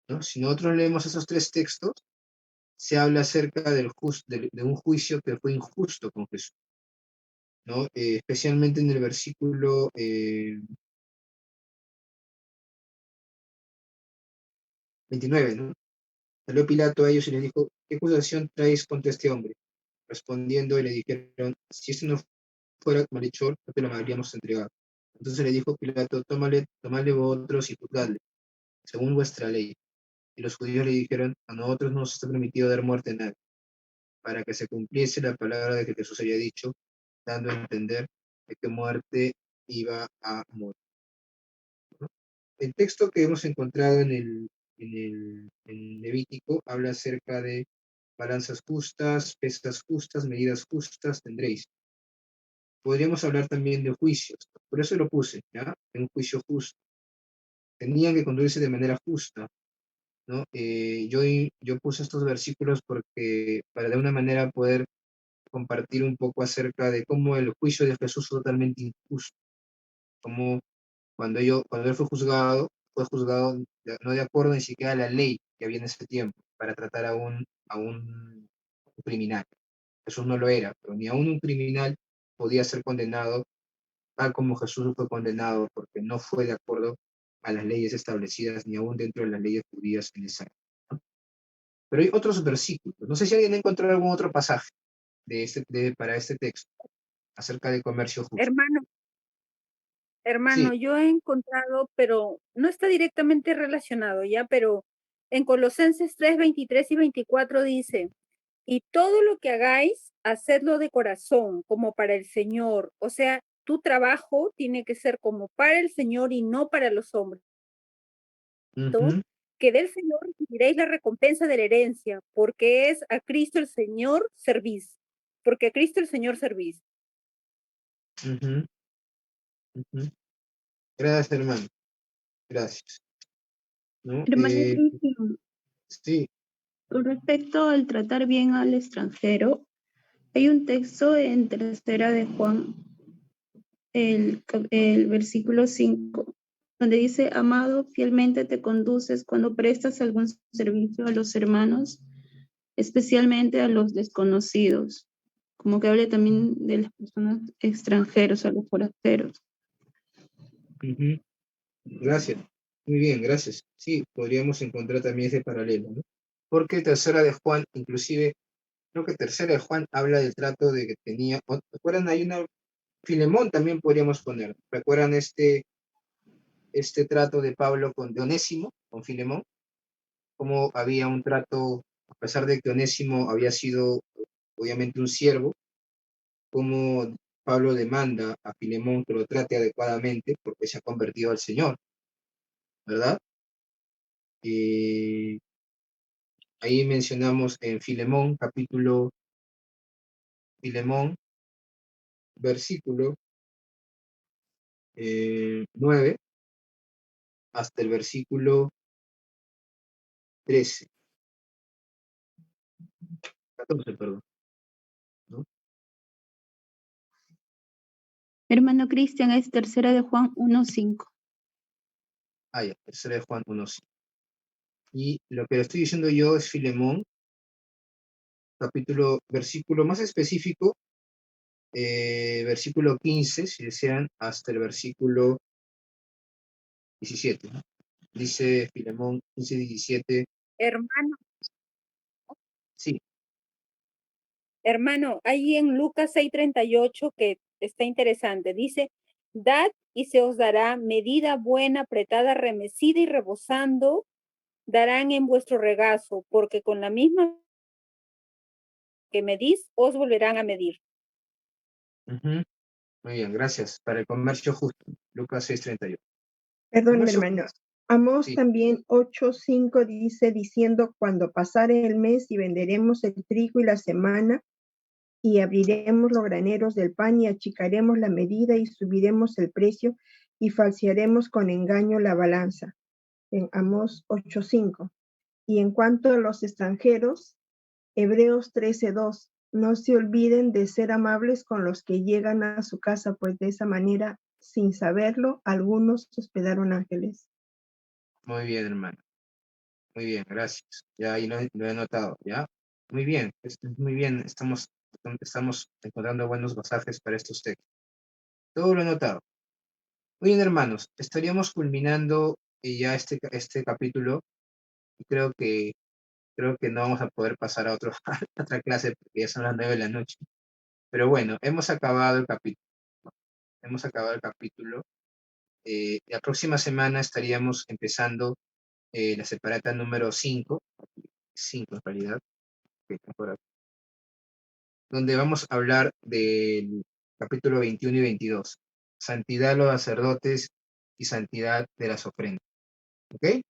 ¿no? Si nosotros leemos esos tres textos, se habla acerca de un juicio que fue injusto con Jesús, ¿no? Especialmente en el versículo 29, ¿no? Salió Pilato a ellos y les dijo, ¿qué acusación traéis contra este hombre? Respondiendo, y le dijeron, si este no fuera malhechor, no te lo habríamos entregado. Entonces le dijo Pilato, tomadle vosotros y juzgadle, según vuestra ley. Y los judíos le dijeron, a nosotros no nos está permitido dar muerte a nadie, para que se cumpliese la palabra de que Jesús había dicho, dando a entender de qué muerte iba a morir, ¿no? El texto que hemos encontrado en Levítico habla acerca de balanzas justas, pesas justas, medidas justas tendréis. Podríamos hablar también de juicios, por eso lo puse, ¿ya? En un juicio justo. Tenían que conducirse de manera justa, ¿no? Yo puse estos versículos porque para de una manera poder compartir un poco acerca de cómo el juicio de Jesús fue totalmente injusto, como cuando él fue juzgado no de acuerdo ni siquiera a la ley que había en ese tiempo para tratar a un criminal. Jesús no lo era, pero ni aún un criminal podía ser condenado tal como Jesús fue condenado, porque no fue de acuerdo a las leyes establecidas, ni aún dentro de las leyes judías en esa época, ¿no? Pero hay otros versículos. No sé si alguien ha encontrado algún otro pasaje para este texto, acerca de comercio justo. Sí. Hermano, yo he encontrado, pero no está directamente relacionado ya, pero en Colosenses 3, 23 y 24 dice, y todo lo que hagáis, hacedlo de corazón, como para el Señor. O sea, tu trabajo tiene que ser como para el Señor y no para los hombres. Ujú, Que del Señor recibiréis la recompensa de la herencia, porque es a Cristo el Señor servís. Porque a Cristo el Señor servís. ujú, ujú. Gracias, hermano. Gracias. ¿No? Hermano Cristian, Sí. con respecto al tratar bien al extranjero, hay un texto en Tercera de Juan, el versículo 5, donde dice, amado, fielmente te conduces cuando prestas algún servicio a los hermanos, especialmente a los desconocidos, como que hable también de las personas extranjeros, a los forasteros. Ujú. Gracias. Muy bien, gracias. Sí, podríamos encontrar también ese paralelo, ¿no? Porque Tercera de Juan, inclusive, creo que Tercera de Juan habla del trato de que tenía, ¿recuerdan? Hay una, Filemón también podríamos poner. ¿Recuerdan este trato de Pablo de Onésimo, con Filemón? Cómo había un trato, a pesar de que Onésimo había sido obviamente un siervo, cómo Pablo demanda a Filemón que lo trate adecuadamente porque se ha convertido al Señor, ¿verdad? Y ahí mencionamos en Filemón, Filemón, versículo 9 hasta el versículo 13, 14, perdón, ¿no? Hermano Cristian, es Tercera de Juan 1:5. Ah, ya, Tercera de Juan 1. Y lo que le estoy diciendo yo es Filemón, versículo más específico, versículo 15, si desean, hasta el versículo 17, ¿no? Dice Filemón 15, 17, Hermano, sí. hermano, ahí en Lucas 6:38 que está interesante, dice, dad y se os dará medida buena, apretada, remecida y rebosando, darán en vuestro regazo, porque con la misma que medís, os volverán a medir. Ujú. Muy bien, gracias. Para el comercio justo, Lucas 6:38. Perdón, Comercio hermano. justo, Amós sí. también 8:5 dice, diciendo, cuando pasare el mes y venderemos el trigo y la semana, y abriremos los graneros del pan y achicaremos la medida y subiremos el precio y falsearemos con engaño la balanza. En Amós 8:5. Y en cuanto a los extranjeros, Hebreos 13:2, no se olviden de ser amables con los que llegan a su casa, pues de esa manera, sin saberlo, algunos hospedaron ángeles. Muy bien, hermano. Muy bien, gracias. Ya ahí lo he notado, ¿ya? Muy bien, muy bien. Estamos encontrando buenos pasajes para estos textos. Todo lo he notado. Muy bien, hermanos. Estaríamos culminando ya este capítulo y creo que no vamos a poder pasar a a otra clase porque ya son las 9 de la noche. Pero bueno, hemos acabado el capítulo. Hemos acabado el capítulo. La próxima semana estaríamos empezando la separata número 5 en realidad, que está por aquí, donde vamos a hablar del capítulo 21 y 22, santidad de los sacerdotes y santidad de las ofrendas. ¿Ok?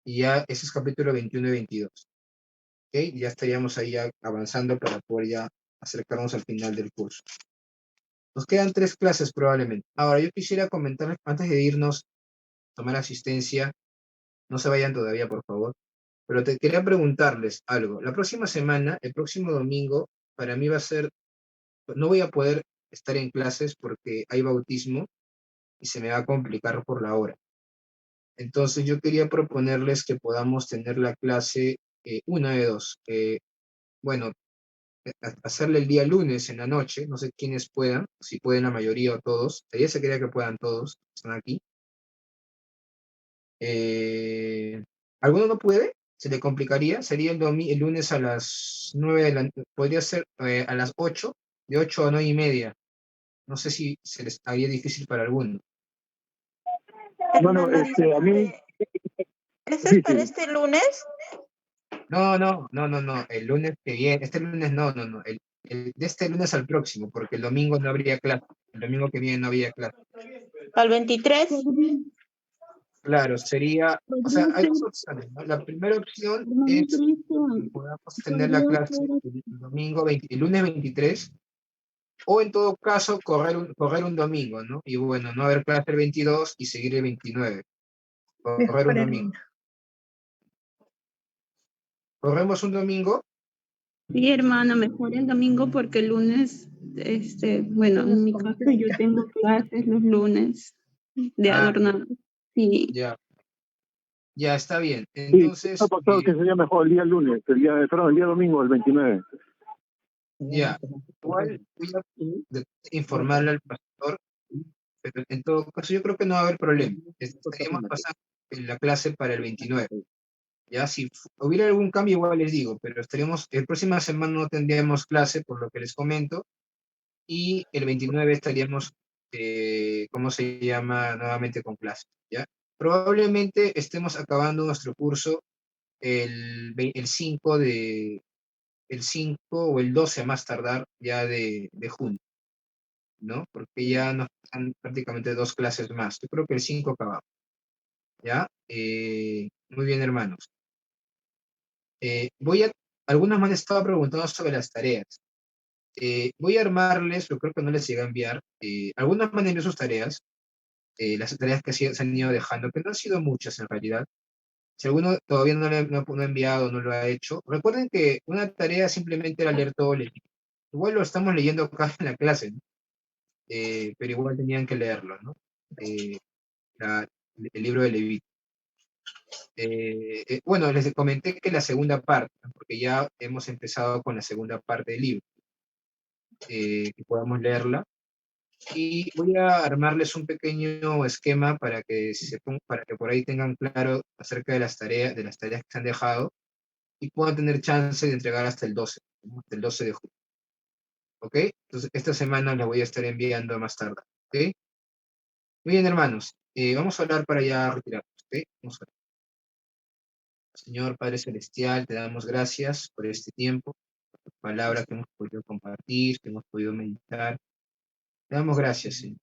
Y ya ese es capítulo 21 y 22. ¿Ok? Ya estaríamos ahí ya avanzando para poder ya acercarnos al final del curso. Nos quedan 3 clases probablemente. Ahora, yo quisiera comentar, antes de irnos, tomar asistencia, no se vayan todavía, por favor, pero te quería preguntarles algo. La próxima semana, el próximo domingo, para mí va a ser no voy a poder estar en clases porque hay bautismo y se me va a complicar por la hora. Entonces yo quería proponerles que podamos tener la clase una de dos. Bueno, hacerle el día lunes en la noche, no sé quiénes puedan, si pueden la mayoría o todos. Ayer se quería que puedan todos, están aquí. ¿Alguno no puede? ¿Se le complicaría? Sería el lunes a las 9 de la podría ser a las 8, de 8 a 9 y media. No sé si se les haría difícil para alguno. Bueno, Hermano, a mí, ¿ese sí, es para sí. este lunes? No, el lunes que viene, este lunes no, de este lunes al próximo, porque el domingo no habría clase, el domingo que viene no habría clase. ¿Al 23? Claro, sería, o sea, Podría hay ser, dos opciones, ¿no? La primera opción hermano es que Cristian, podamos tener la podría clase ser, el domingo, el lunes 23, o en todo caso correr un domingo, ¿no? Y bueno, no haber clase el 22 y seguir el 29, correr un Mejor el domingo. lunes. ¿Corremos un domingo? sí, hermano, mejor el domingo porque el lunes, bueno, Nos en mi caso yo complica. tengo clases los lunes de Ah, adornar. Sí, ya está bien. Sí, ha Entonces, pasado que sería mejor el día lunes, el día domingo, el 29. ya, igual voy a informarle al pastor, pero en todo caso yo creo que no va a haber problema. Estaríamos pasando en la clase para el 29. Ya, si hubiera algún cambio igual les digo, pero estaríamos, el próxima semana no tendríamos clase, por lo que les comento, y el 29 estaríamos, ¿cómo se llama? Nuevamente con clase, ¿ya? Probablemente estemos acabando nuestro curso el 5 el 5 o el 12 a más tardar ya de junio, ¿no? Porque ya nos quedan prácticamente 2 clases más. Yo creo que el 5 acabamos, ¿ya? Muy bien, hermanos. Algunos me han estado preguntando sobre las tareas. Voy a armarles, pero creo que no les llega a enviar. Algunos me han enviado sus tareas, las tareas que se han ido dejando, que no han sido muchas en realidad. Si alguno todavía no ha enviado, no lo ha hecho, recuerden que una tarea simplemente era leer todo el libro. Igual lo estamos leyendo acá en la clase, ¿no? Pero igual tenían que leerlo, ¿no? Eh, el libro de Levítico. Bueno, les comenté que la segunda parte, ¿no? Porque ya hemos empezado con la segunda parte del libro, que podamos leerla. Y voy a armarles un pequeño esquema para que por ahí tengan claro acerca de las tareas que se han dejado y puedan tener chance de entregar hasta el 12, ¿no? Hasta el 12 de julio. ¿Ok? Entonces, esta semana la voy a estar enviando más tarde. ¿Ok? Muy bien, hermanos. Vamos a hablar para ya retirarnos. ¿Ok? Vamos a orar. Señor Padre Celestial, te damos gracias por este tiempo, por tu palabra que hemos podido compartir, que hemos podido meditar. Te damos gracias, Señor.